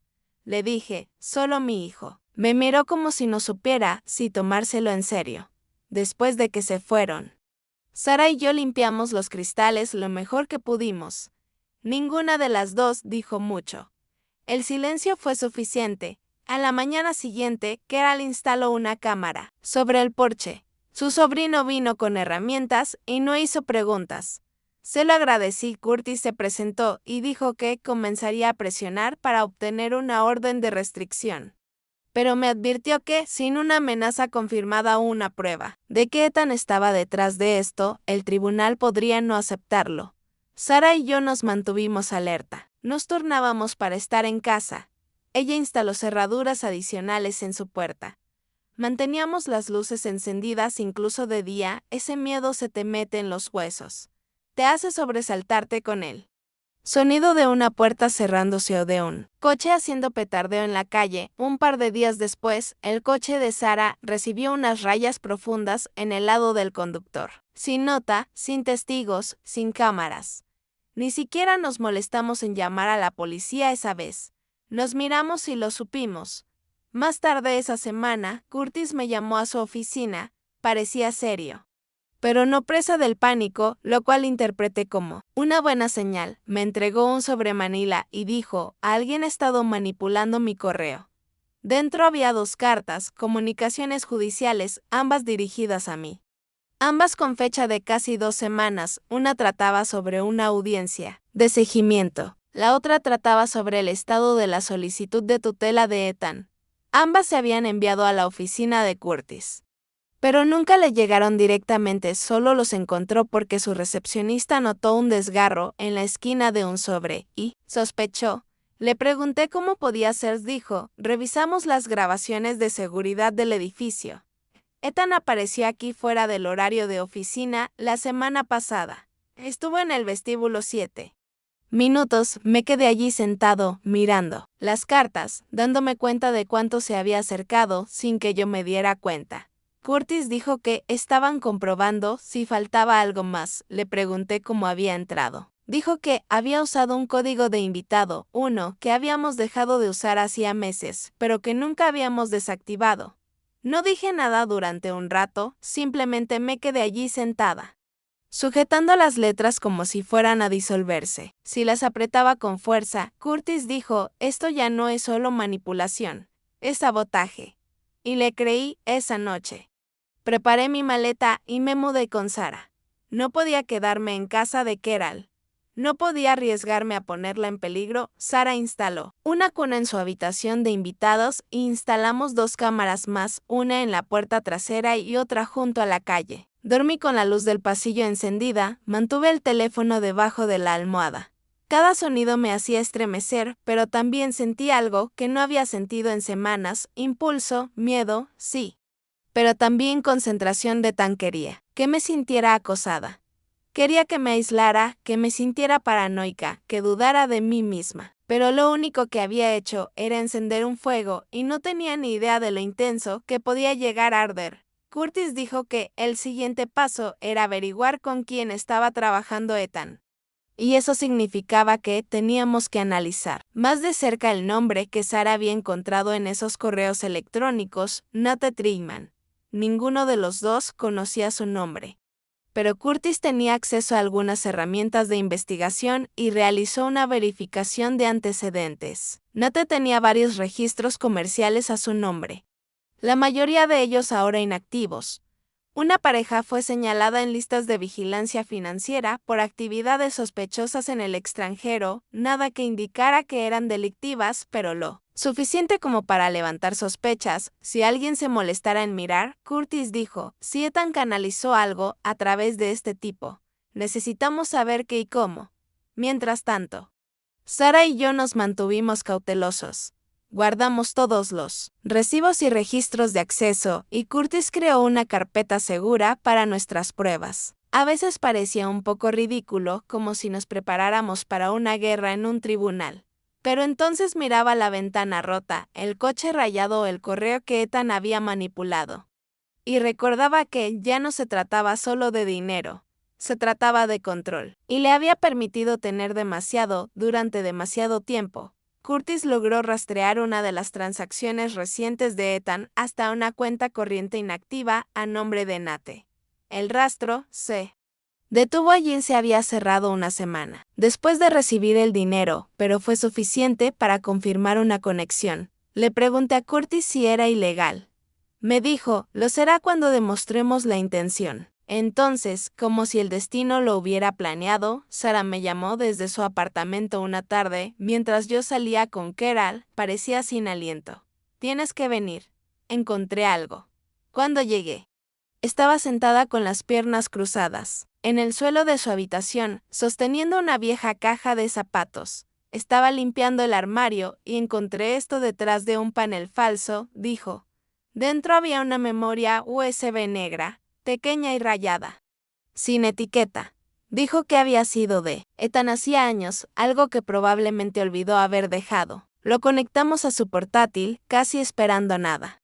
Le dije, solo mi hijo. Me miró como si no supiera si tomárselo en serio. Después de que se fueron, Sara y yo limpiamos los cristales lo mejor que pudimos. Ninguna de las dos dijo mucho. El silencio fue suficiente. A la mañana siguiente, Keral instaló una cámara sobre el porche. Su sobrino vino con herramientas y no hizo preguntas. Se lo agradecí. Curtis se presentó y dijo que comenzaría a presionar para obtener una orden de restricción. Pero me advirtió que, sin una amenaza confirmada o una prueba de que Ethan estaba detrás de esto, el tribunal podría no aceptarlo. Sara y yo nos mantuvimos alerta. Nos turnábamos para estar en casa. Ella instaló cerraduras adicionales en su puerta. Manteníamos las luces encendidas incluso de día. Ese miedo se te mete en los huesos. Te hace sobresaltarte con él. Sonido de una puerta cerrándose o de un coche haciendo petardeo en la calle. Un par de días después, el coche de Sara recibió unas rayas profundas en el lado del conductor. Sin nota, sin testigos, sin cámaras. Ni siquiera nos molestamos en llamar a la policía esa vez. Nos miramos y lo supimos. Más tarde esa semana, Curtis me llamó a su oficina. Parecía serio, pero no presa del pánico, lo cual interpreté como una buena señal. Me entregó un sobre Manila y dijo, alguien ha estado manipulando mi correo. Dentro había 2 cartas, comunicaciones judiciales, ambas dirigidas a mí. Ambas con fecha de casi 2 semanas. Una trataba sobre una audiencia de seguimiento. La otra trataba sobre el estado de la solicitud de tutela de Ethan. Ambas se habían enviado a la oficina de Curtis. Pero nunca le llegaron directamente, solo los encontró porque su recepcionista notó un desgarro en la esquina de un sobre y sospechó. Le pregunté cómo podía ser, dijo, revisamos las grabaciones de seguridad del edificio. Ethan apareció aquí fuera del horario de oficina la semana pasada. Estuvo en el vestíbulo 7 minutos. Me quedé allí sentado, mirando las cartas, dándome cuenta de cuánto se había acercado sin que yo me diera cuenta. Curtis dijo que estaban comprobando si faltaba algo más. Le pregunté cómo había entrado. Dijo que había usado un código de invitado, uno que habíamos dejado de usar hacía meses, pero que nunca habíamos desactivado. No dije nada durante un rato, simplemente me quedé allí sentada, sujetando las letras como si fueran a disolverse. Si las apretaba con fuerza, Curtis dijo, esto ya no es solo manipulación, es sabotaje. Y le creí esa noche. Preparé mi maleta y me mudé con Sara. No podía quedarme en casa de Keral. No podía arriesgarme a ponerla en peligro. Sara instaló una cuna en su habitación de invitados e instalamos 2 cámaras más, una en la puerta trasera y otra junto a la calle. Dormí con la luz del pasillo encendida, mantuve el teléfono debajo de la almohada. Cada sonido me hacía estremecer, pero también sentí algo que no había sentido en semanas: impulso, miedo, sí. Pero también concentración de tan quería que me sintiera acosada. Quería que me aislara, que me sintiera paranoica, que dudara de mí misma. Pero lo único que había hecho era encender un fuego y no tenía ni idea de lo intenso que podía llegar a arder. Curtis dijo que el siguiente paso era averiguar con quién estaba trabajando Ethan. Y eso significaba que teníamos que analizar más de cerca el nombre que Sara había encontrado en esos correos electrónicos: Nate Trimman. Ninguno de los dos conocía su nombre. Pero Curtis tenía acceso a algunas herramientas de investigación y realizó una verificación de antecedentes. Nate tenía varios registros comerciales a su nombre, la mayoría de ellos ahora inactivos. Una pareja fue señalada en listas de vigilancia financiera por actividades sospechosas en el extranjero, nada que indicara que eran delictivas, pero lo suficiente como para levantar sospechas. Si alguien se molestara en mirar, Curtis dijo, si Ethan canalizó algo a través de este tipo, necesitamos saber qué y cómo. Mientras tanto, Sara y yo nos mantuvimos cautelosos. Guardamos todos los recibos y registros de acceso, y Curtis creó una carpeta segura para nuestras pruebas. A veces parecía un poco ridículo, como si nos preparáramos para una guerra en un tribunal. Pero entonces miraba la ventana rota, el coche rayado o el correo que Ethan había manipulado. Y recordaba que ya no se trataba solo de dinero. Se trataba de control, y le había permitido tener demasiado durante demasiado tiempo. Curtis logró rastrear una de las transacciones recientes de Ethan hasta una cuenta corriente inactiva a nombre de Nate. El rastro se detuvo allí y se había cerrado una semana después de recibir el dinero, pero fue suficiente para confirmar una conexión. Le pregunté a Curtis si era ilegal. Me dijo, lo será cuando demostremos la intención. Entonces, como si el destino lo hubiera planeado, Sara me llamó desde su apartamento una tarde, mientras yo salía con Keral. Parecía sin aliento. Tienes que venir. Encontré algo. Cuando llegué, estaba sentada con las piernas cruzadas, en el suelo de su habitación, sosteniendo una vieja caja de zapatos. Estaba limpiando el armario y encontré esto detrás de un panel falso, dijo. Dentro había una memoria USB negra, pequeña y rayada, sin etiqueta. Dijo que había sido de Ethan hacía años, algo que probablemente olvidó haber dejado. Lo conectamos a su portátil, casi esperando nada.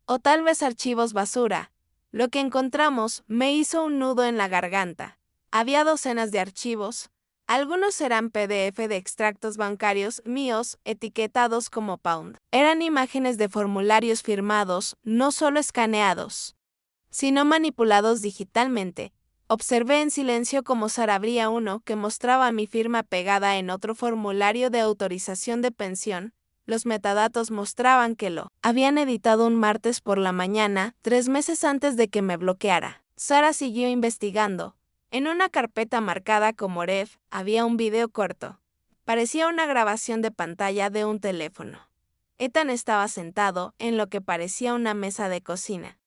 O tal vez archivos basura. Lo que encontramos me hizo un nudo en la garganta. Había docenas de archivos. Algunos eran PDF de extractos bancarios míos etiquetados como Pound. Eran imágenes de formularios firmados, no solo escaneados, sino manipulados digitalmente. Observé en silencio cómo Sara abría uno que mostraba mi firma pegada en otro formulario de autorización de pensión. Los metadatos mostraban que lo habían editado un martes por la mañana, 3 meses antes de que me bloqueara. Sara siguió investigando. En una carpeta marcada como ref, había un video corto. Parecía una grabación de pantalla de un teléfono. Ethan estaba sentado en lo que parecía una mesa de cocina.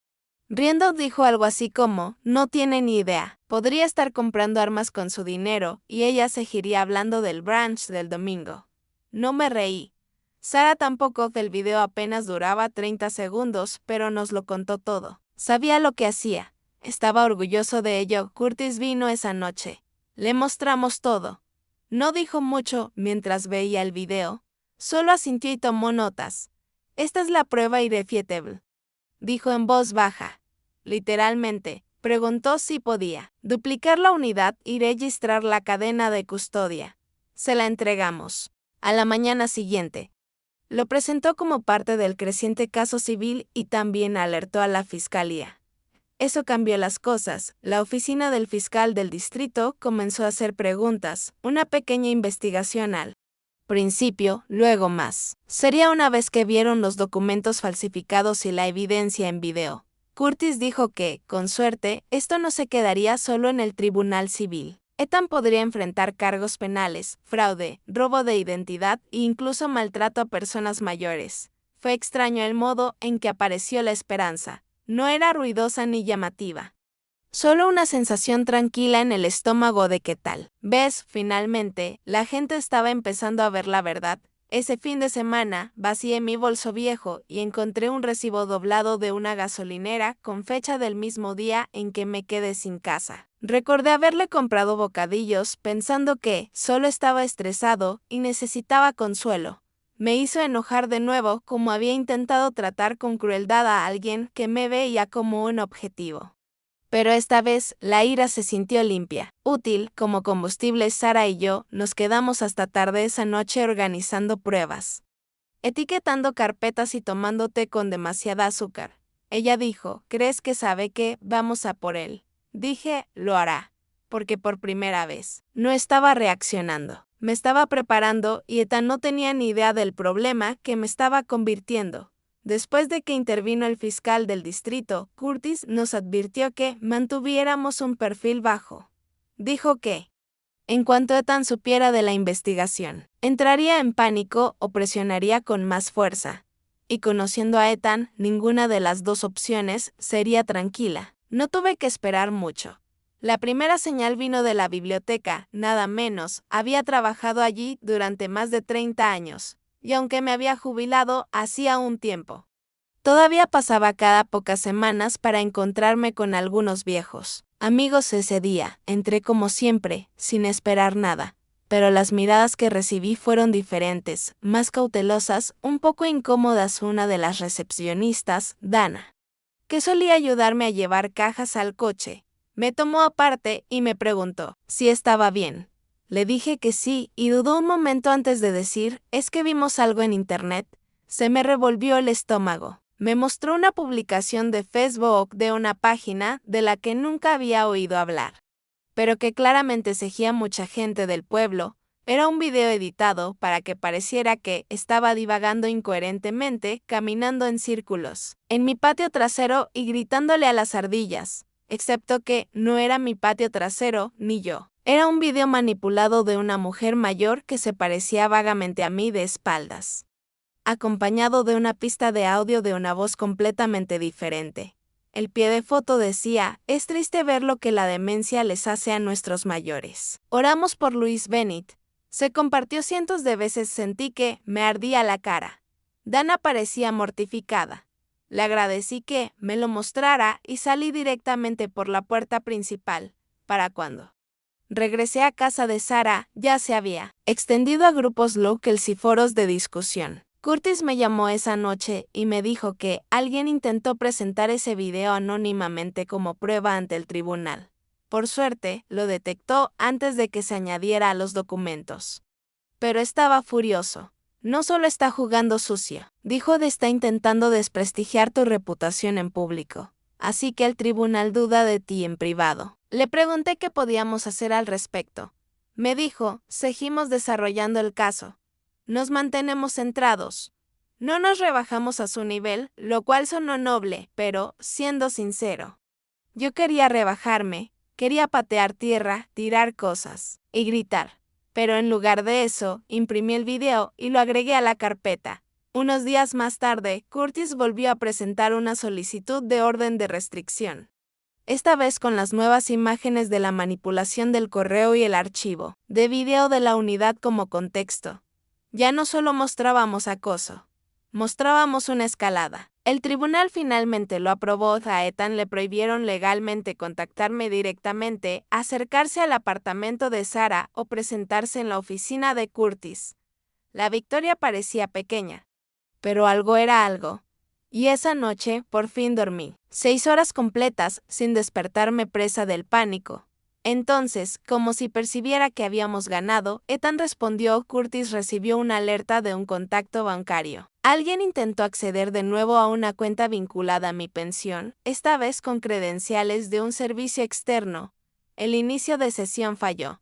Riendo dijo algo así como, no tiene ni idea, podría estar comprando armas con su dinero, y ella seguiría hablando del brunch del domingo. No me reí. Sara tampoco. El video apenas duraba 30 segundos, pero nos lo contó todo. Sabía lo que hacía. Estaba orgulloso de ello. Curtis vino esa noche. Le mostramos todo. No dijo mucho mientras veía el video. Solo asintió y tomó notas. Esta es la prueba irrefutable, dijo en voz baja. Literalmente, preguntó si podía duplicar la unidad y registrar la cadena de custodia. Se la entregamos. A la mañana siguiente, lo presentó como parte del creciente caso civil y también alertó a la fiscalía. Eso cambió las cosas. La oficina del fiscal del distrito comenzó a hacer preguntas, una pequeña investigación al principio, luego más. Sería una vez que vieron los documentos falsificados y la evidencia en video. Curtis dijo que, con suerte, esto no se quedaría solo en el tribunal civil. Ethan podría enfrentar cargos penales, fraude, robo de identidad e incluso maltrato a personas mayores. Fue extraño el modo en que apareció la esperanza. No era ruidosa ni llamativa. Solo una sensación tranquila en el estómago de qué tal. ¿Ves? Finalmente, la gente estaba empezando a ver la verdad. Ese fin de semana, vacié mi bolso viejo y encontré un recibo doblado de una gasolinera con fecha del mismo día en que me quedé sin casa. Recordé haberle comprado bocadillos pensando que solo estaba estresado y necesitaba consuelo. Me hizo enojar de nuevo como había intentado tratar con crueldad a alguien que me veía como un objetivo. Pero esta vez la ira se sintió limpia. Útil como combustible, Sara y yo nos quedamos hasta tarde esa noche organizando pruebas, etiquetando carpetas y tomando té con demasiada azúcar. Ella dijo, ¿crees que sabe que vamos a por él? Dije, lo hará, porque por primera vez no estaba reaccionando. Me estaba preparando y Ethan no tenía ni idea del problema que me estaba convirtiendo. Después de que intervino el fiscal del distrito, Curtis nos advirtió que mantuviéramos un perfil bajo. Dijo que, en cuanto Ethan supiera de la investigación, entraría en pánico o presionaría con más fuerza. Y conociendo a Ethan, ninguna de las dos opciones sería tranquila. No tuve que esperar mucho. La primera señal vino de la biblioteca, nada menos. Había trabajado allí durante más de 30 años, y aunque me había jubilado hacía un tiempo, todavía pasaba cada pocas semanas para encontrarme con algunos viejos amigos ese día. Entré como siempre, sin esperar nada, pero las miradas que recibí fueron diferentes, más cautelosas, un poco incómodas. Una de las recepcionistas, Dana, que solía ayudarme a llevar cajas al coche, me tomó aparte y me preguntó si estaba bien. Le dije que sí y dudó un momento antes de decir, ¿es que vimos algo en internet? Se me revolvió el estómago. Me mostró una publicación de Facebook de una página de la que nunca había oído hablar, pero que claramente seguía mucha gente del pueblo. Era un video editado para que pareciera que estaba divagando incoherentemente, caminando en círculos en mi patio trasero y gritándole a las ardillas, excepto que no era mi patio trasero ni yo. Era un video manipulado de una mujer mayor que se parecía vagamente a mí de espaldas, acompañado de una pista de audio de una voz completamente diferente. El pie de foto decía, es triste ver lo que la demencia les hace a nuestros mayores. Oramos por Luis Bennett. Se compartió cientos de veces. Sentí que me ardía la cara. Dana parecía mortificada. Le agradecí que me lo mostrara y salí directamente por la puerta principal. ¿Para cuándo? Regresé a casa de Sara, ya se había extendido a grupos locals y foros de discusión. Curtis me llamó esa noche y me dijo que alguien intentó presentar ese video anónimamente como prueba ante el tribunal. Por suerte, lo detectó antes de que se añadiera a los documentos. Pero estaba furioso. No solo está jugando sucio, dijo, está intentando desprestigiar tu reputación en público. Así que el tribunal duda de ti en privado. Le pregunté qué podíamos hacer al respecto. Me dijo, seguimos desarrollando el caso. Nos mantenemos centrados. No nos rebajamos a su nivel, lo cual sonó noble, pero, siendo sincero, yo quería rebajarme, quería patear tierra, tirar cosas y gritar. Pero en lugar de eso, imprimí el video y lo agregué a la carpeta. Unos días más tarde, Curtis volvió a presentar una solicitud de orden de restricción. Esta vez con las nuevas imágenes de la manipulación del correo y el archivo de video de la unidad como contexto. Ya no solo mostrábamos acoso, mostrábamos una escalada. El tribunal finalmente lo aprobó. A Ethan le prohibieron legalmente contactarme directamente, acercarse al apartamento de Sara o presentarse en la oficina de Curtis. La victoria parecía pequeña, pero algo era algo. Y esa noche, por fin dormí. 6 horas completas, sin despertarme presa del pánico. Entonces, como si percibiera que habíamos ganado, Ethan respondió. Curtis recibió una alerta de un contacto bancario. Alguien intentó acceder de nuevo a una cuenta vinculada a mi pensión, esta vez con credenciales de un servicio externo. El inicio de sesión falló,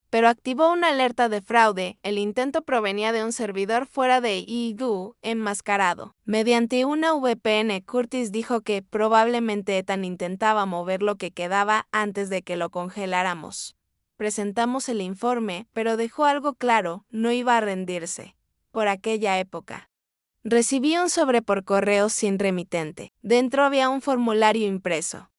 pero activó una alerta de fraude. El intento provenía de un servidor fuera de EU enmascarado. Mediante una VPN, Curtis dijo que probablemente Ethan intentaba mover lo que quedaba antes de que lo congeláramos. Presentamos el informe, pero dejó algo claro, no iba a rendirse. Por aquella época, recibí un sobre por correo sin remitente. Dentro había un formulario impreso.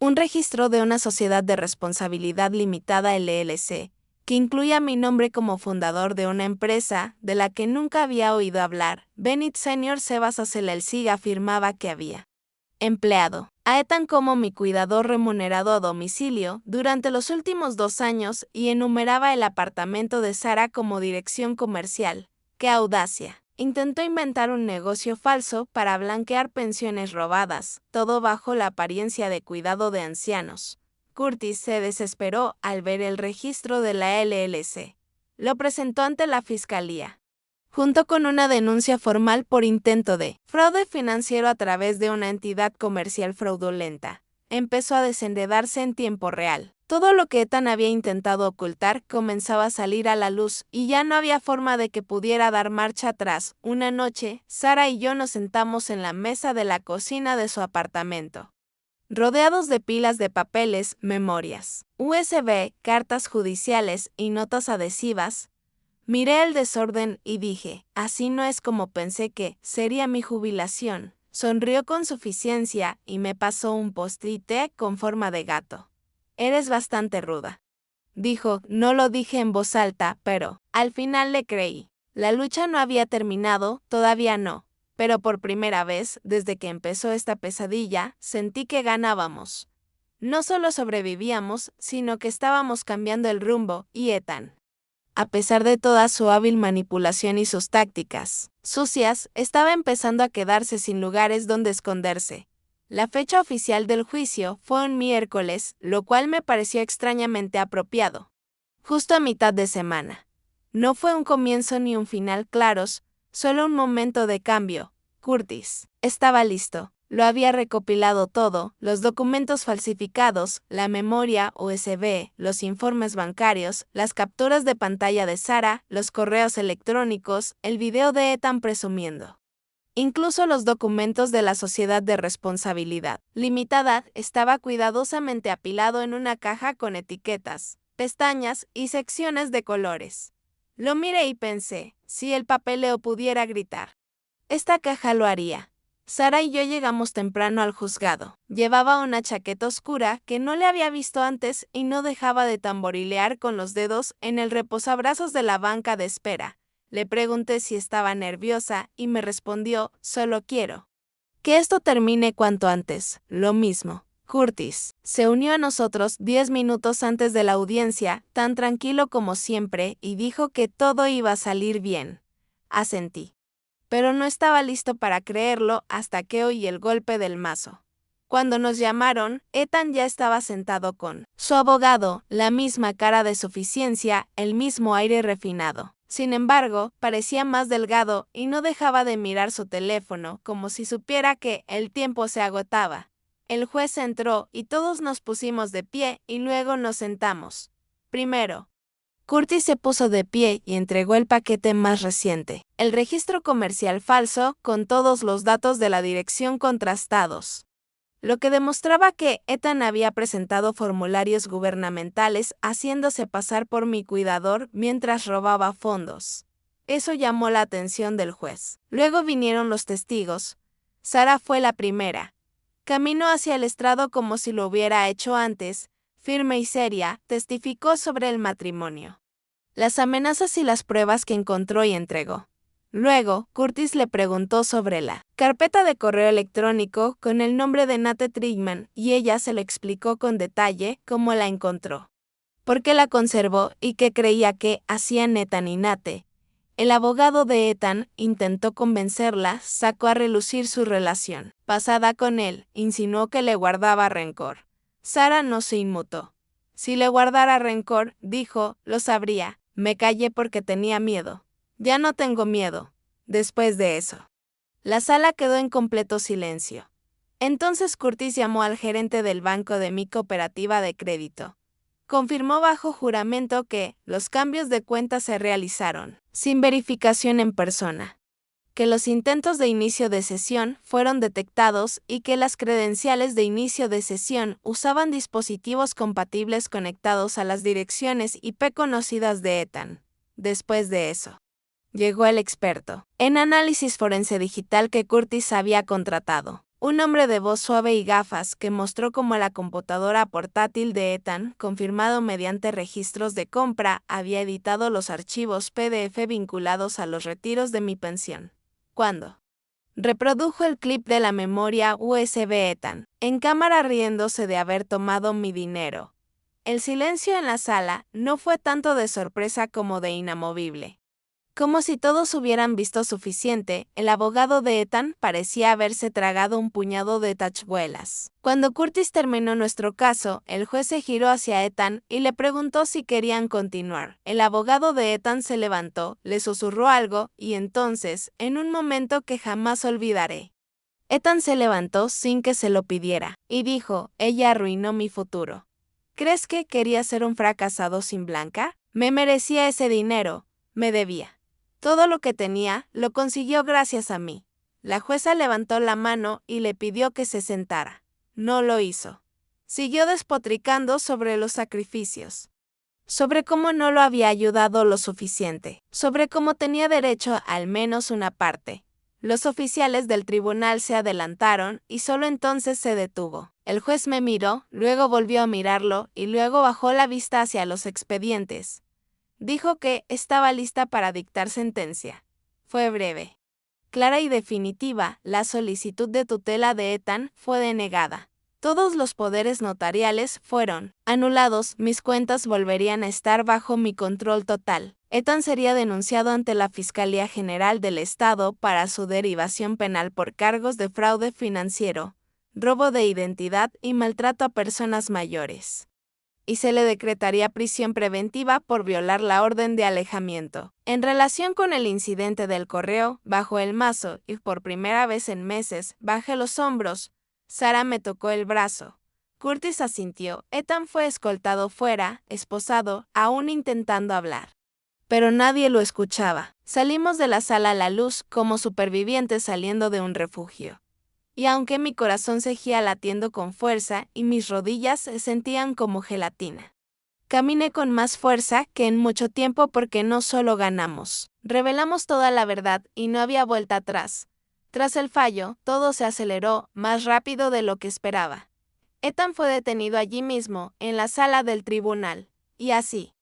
Un registro de una sociedad de responsabilidad limitada LLC, que incluía mi nombre como fundador de una empresa de la que nunca había oído hablar. Bennett Senior Sebas LLC afirmaba que había empleado a Ethan como mi cuidador remunerado a domicilio durante los últimos 2 años y enumeraba el apartamento de Sara como dirección comercial. ¡Qué audacia! Intentó inventar un negocio falso para blanquear pensiones robadas, todo bajo la apariencia de cuidado de ancianos. Curtis se desesperó al ver el registro de la LLC. Lo presentó ante la fiscalía, junto con una denuncia formal por intento de fraude financiero a través de una entidad comercial fraudulenta. Empezó a desenredarse en tiempo real. Todo lo que Ethan había intentado ocultar comenzaba a salir a la luz y ya no había forma de que pudiera dar marcha atrás. Una noche, Sara y yo nos sentamos en la mesa de la cocina de su apartamento, rodeados de pilas de papeles, memorias, USB, cartas judiciales y notas adhesivas. Miré el desorden y dije, así no es como pensé que sería mi jubilación. Sonrió con suficiencia y me pasó un post-it con forma de gato. Eres bastante ruda, dijo. No lo dije en voz alta, pero al final le creí. La lucha no había terminado, todavía no, pero por primera vez, desde que empezó esta pesadilla, sentí que ganábamos. No solo sobrevivíamos, sino que estábamos cambiando el rumbo, y Ethan, a pesar de toda su hábil manipulación y sus tácticas sucias, estaba empezando a quedarse sin lugares donde esconderse. La fecha oficial del juicio fue un miércoles, lo cual me pareció extrañamente apropiado. Justo a mitad de semana. No fue un comienzo ni un final claros, solo un momento de cambio. Curtis estaba listo. Lo había recopilado todo, los documentos falsificados, la memoria USB, los informes bancarios, las capturas de pantalla de Sara, los correos electrónicos, el video de Ethan presumiendo. Incluso los documentos de la Sociedad de Responsabilidad Limitada estaba cuidadosamente apilado en una caja con etiquetas, pestañas y secciones de colores. Lo miré y pensé, si el papeleo pudiera gritar, esta caja lo haría. Sara y yo llegamos temprano al juzgado. Llevaba una chaqueta oscura que no le había visto antes y no dejaba de tamborilear con los dedos en el reposabrazos de la banca de espera. Le pregunté si estaba nerviosa y me respondió, solo quiero que esto termine cuanto antes. Lo mismo. Curtis se unió a nosotros 10 minutos antes de la audiencia, tan tranquilo como siempre, y dijo que todo iba a salir bien. Asentí. Pero no estaba listo para creerlo hasta que oí el golpe del mazo. Cuando nos llamaron, Ethan ya estaba sentado con su abogado, la misma cara de suficiencia, el mismo aire refinado. Sin embargo, parecía más delgado y no dejaba de mirar su teléfono, como si supiera que el tiempo se agotaba. El juez entró y todos nos pusimos de pie y luego nos sentamos. Primero, Curtis se puso de pie y entregó el paquete más reciente, el registro comercial falso con todos los datos de la dirección contrastados, lo que demostraba que Ethan había presentado formularios gubernamentales haciéndose pasar por mi cuidador mientras robaba fondos. Eso llamó la atención del juez. Luego vinieron los testigos. Sara fue la primera. Caminó hacia el estrado como si lo hubiera hecho antes, firme y seria, testificó sobre el matrimonio, las amenazas y las pruebas que encontró y entregó. Luego, Curtis le preguntó sobre la carpeta de correo electrónico con el nombre de Nate Trigman y ella se lo explicó con detalle cómo la encontró, por qué la conservó y qué creía que hacían Ethan y Nate. El abogado de Ethan intentó convencerla, sacó a relucir su relación pasada con él, insinuó que le guardaba rencor. Sara no se inmutó. Si le guardara rencor, dijo, lo sabría. Me callé porque tenía miedo. Ya no tengo miedo. Después de eso, la sala quedó en completo silencio. Entonces Curtis llamó al gerente del banco de mi cooperativa de crédito. Confirmó bajo juramento que los cambios de cuenta se realizaron, sin verificación en persona, que los intentos de inicio de sesión fueron detectados y que las credenciales de inicio de sesión usaban dispositivos compatibles conectados a las direcciones IP conocidas de Ethan. Después de eso, llegó el experto en análisis forense digital que Curtis había contratado. Un hombre de voz suave y gafas que mostró cómo la computadora portátil de Ethan, confirmado mediante registros de compra, había editado los archivos PDF vinculados a los retiros de mi pensión. ¿Cuándo? Reprodujo el clip de la memoria USB Ethan, en cámara riéndose de haber tomado mi dinero. El silencio en la sala no fue tanto de sorpresa como de inamovible. Como si todos hubieran visto suficiente, el abogado de Ethan parecía haberse tragado un puñado de tachuelas. Cuando Curtis terminó nuestro caso, el juez se giró hacia Ethan y le preguntó si querían continuar. El abogado de Ethan se levantó, le susurró algo y entonces, en un momento que jamás olvidaré, Ethan se levantó sin que se lo pidiera y dijo: «Ella arruinó mi futuro». ¿Crees que quería ser un fracasado sin Blanca? Me merecía ese dinero, me debía. Todo lo que tenía, lo consiguió gracias a mí. La jueza levantó la mano y le pidió que se sentara. No lo hizo. Siguió despotricando sobre los sacrificios, sobre cómo no lo había ayudado lo suficiente, sobre cómo tenía derecho a al menos una parte. Los oficiales del tribunal se adelantaron y solo entonces se detuvo. El juez me miró, luego volvió a mirarlo y luego bajó la vista hacia los expedientes. Dijo que estaba lista para dictar sentencia. Fue breve, clara y definitiva. La solicitud de tutela de Ethan fue denegada. Todos los poderes notariales fueron anulados, mis cuentas volverían a estar bajo mi control total. Ethan sería denunciado ante la Fiscalía General del Estado para su derivación penal por cargos de fraude financiero, robo de identidad y maltrato a personas mayores. Y se le decretaría prisión preventiva por violar la orden de alejamiento. En relación con el incidente del correo, bajo el mazo y por primera vez en meses, bajé los hombros. Sara me tocó el brazo. Curtis asintió. Ethan fue escoltado fuera, esposado, aún intentando hablar. Pero nadie lo escuchaba. Salimos de la sala a la luz como supervivientes saliendo de un refugio. Y aunque mi corazón seguía latiendo con fuerza y mis rodillas se sentían como gelatina, caminé con más fuerza que en mucho tiempo porque no solo ganamos, revelamos toda la verdad y no había vuelta atrás. Tras el fallo, todo se aceleró más rápido de lo que esperaba. Ethan fue detenido allí mismo, en la sala del tribunal, y así,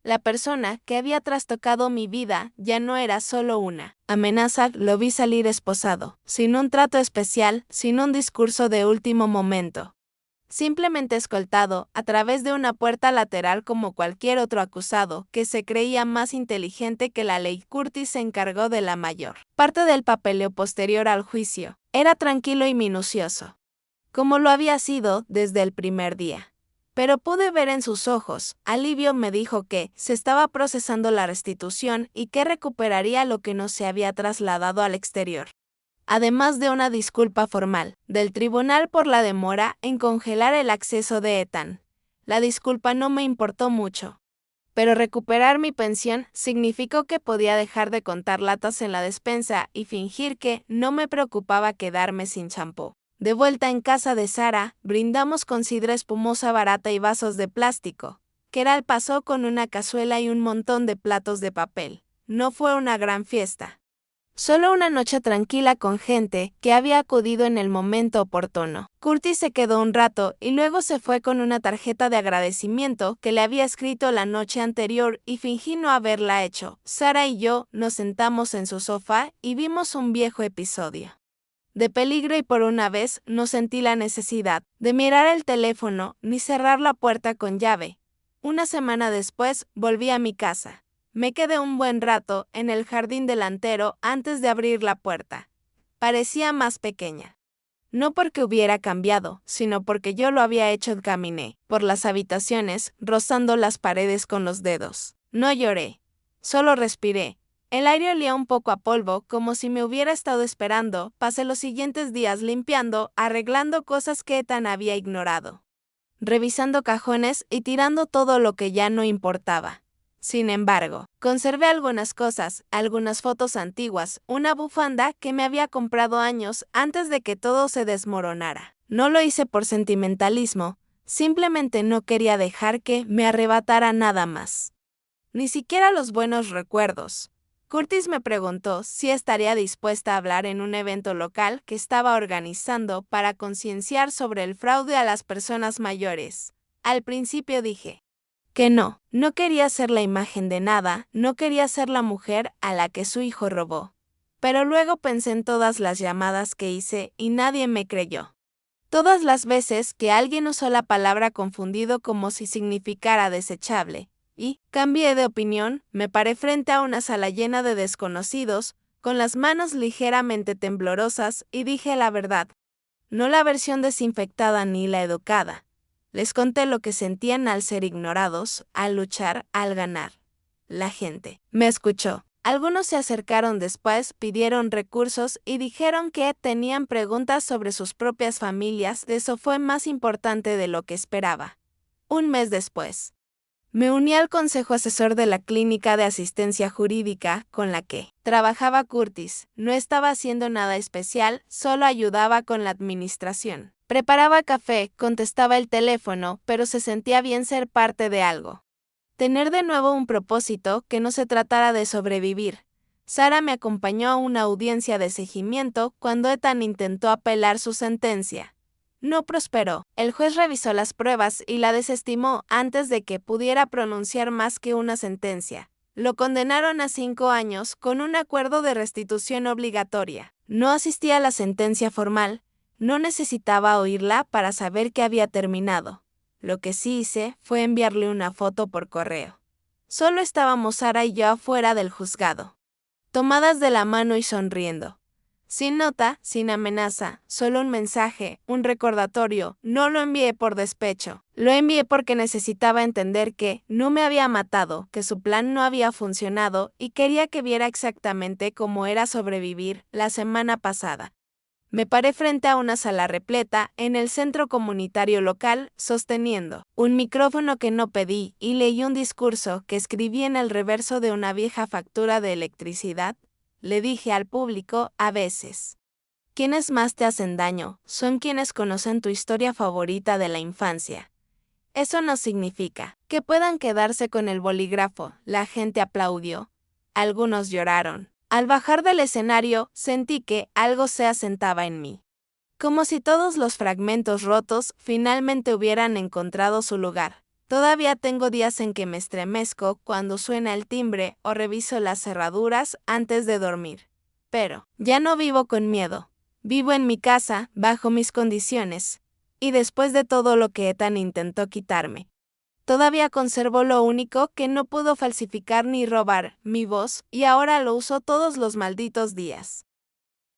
la persona que había trastocado mi vida ya no era solo una amenaza. Lo vi salir esposado, sin un trato especial, sin un discurso de último momento. Simplemente escoltado a través de una puerta lateral como cualquier otro acusado que se creía más inteligente que la ley. Curtis se encargó de la mayor parte del papeleo posterior al juicio. Era tranquilo y minucioso, como lo había sido desde el primer día. Pero pude ver en sus ojos alivio. Me dijo que se estaba procesando la restitución y que recuperaría lo que no se había trasladado al exterior. Además de una disculpa formal del tribunal por la demora en congelar el acceso de Ethan. La disculpa no me importó mucho. Pero recuperar mi pensión significó que podía dejar de contar latas en la despensa y fingir que no me preocupaba quedarme sin champú. De vuelta en casa de Sara, brindamos con sidra espumosa barata y vasos de plástico. Keral pasó con una cazuela y un montón de platos de papel. No fue una gran fiesta. Solo una noche tranquila con gente que había acudido en el momento oportuno. Curtis se quedó un rato y luego se fue con una tarjeta de agradecimiento que le había escrito la noche anterior y fingí no haberla hecho. Sara y yo nos sentamos en su sofá y vimos un viejo episodio de peligro y por una vez no sentí la necesidad de mirar el teléfono ni cerrar la puerta con llave. Una semana después volví a mi casa. Me quedé un buen rato en el jardín delantero antes de abrir la puerta. Parecía más pequeña. No porque hubiera cambiado, sino porque yo lo había hecho. Caminé por las habitaciones, rozando las paredes con los dedos. No lloré, solo respiré. El aire olía un poco a polvo, como si me hubiera estado esperando. Pasé los siguientes días limpiando, arreglando cosas que Ethan había ignorado, revisando cajones y tirando todo lo que ya no importaba. Sin embargo, conservé algunas cosas, algunas fotos antiguas, una bufanda que me había comprado años antes de que todo se desmoronara. No lo hice por sentimentalismo, simplemente no quería dejar que me arrebatara nada más. Ni siquiera los buenos recuerdos. Curtis me preguntó si estaría dispuesta a hablar en un evento local que estaba organizando para concienciar sobre el fraude a las personas mayores. Al principio dije que no quería ser la imagen de nada, no quería ser la mujer a la que su hijo robó. Pero luego pensé en todas las llamadas que hice y nadie me creyó. Todas las veces que alguien usó la palabra confundido como si significara desechable, y cambié de opinión, me paré frente a una sala llena de desconocidos, con las manos ligeramente temblorosas, y dije la verdad. No la versión desinfectada ni la educada. Les conté lo que sentían al ser ignorados, al luchar, al ganar. La gente me escuchó. Algunos se acercaron después, pidieron recursos y dijeron que tenían preguntas sobre sus propias familias. Eso fue más importante de lo que esperaba. Un mes después, me uní al consejo asesor de la clínica de asistencia jurídica con la que trabajaba Curtis. No estaba haciendo nada especial, solo ayudaba con la administración. Preparaba café, contestaba el teléfono, pero se sentía bien ser parte de algo. Tener de nuevo un propósito que no se tratara de sobrevivir. Sara me acompañó a una audiencia de seguimiento cuando Ethan intentó apelar su sentencia. No prosperó. El juez revisó las pruebas y la desestimó antes de que pudiera pronunciar más que una sentencia. Lo condenaron a 5 años con un acuerdo de restitución obligatoria. No asistí a la sentencia formal. No necesitaba oírla para saber que había terminado. Lo que sí hice fue enviarle una foto por correo. Solo estábamos Sara y yo afuera del juzgado, tomadas de la mano y sonriendo. Sin nota, sin amenaza, solo un mensaje, un recordatorio. No lo envié por despecho. Lo envié porque necesitaba entender que no me había matado, que su plan no había funcionado y quería que viera exactamente cómo era sobrevivir la semana pasada. Me paré frente a una sala repleta en el centro comunitario local, sosteniendo un micrófono que no pedí y leí un discurso que escribí en el reverso de una vieja factura de electricidad. Le dije al público, a veces, quienes más te hacen daño son quienes conocen tu historia favorita de la infancia. Eso no significa que puedan quedarse con el bolígrafo. La gente aplaudió. Algunos lloraron. Al bajar del escenario, sentí que algo se asentaba en mí. Como si todos los fragmentos rotos finalmente hubieran encontrado su lugar. Todavía tengo días en que me estremezco cuando suena el timbre o reviso las cerraduras antes de dormir. Pero ya no vivo con miedo. Vivo en mi casa, bajo mis condiciones. Y después de todo lo que Ethan intentó quitarme, todavía conservo lo único que no pudo falsificar ni robar, mi voz, y ahora lo uso todos los malditos días.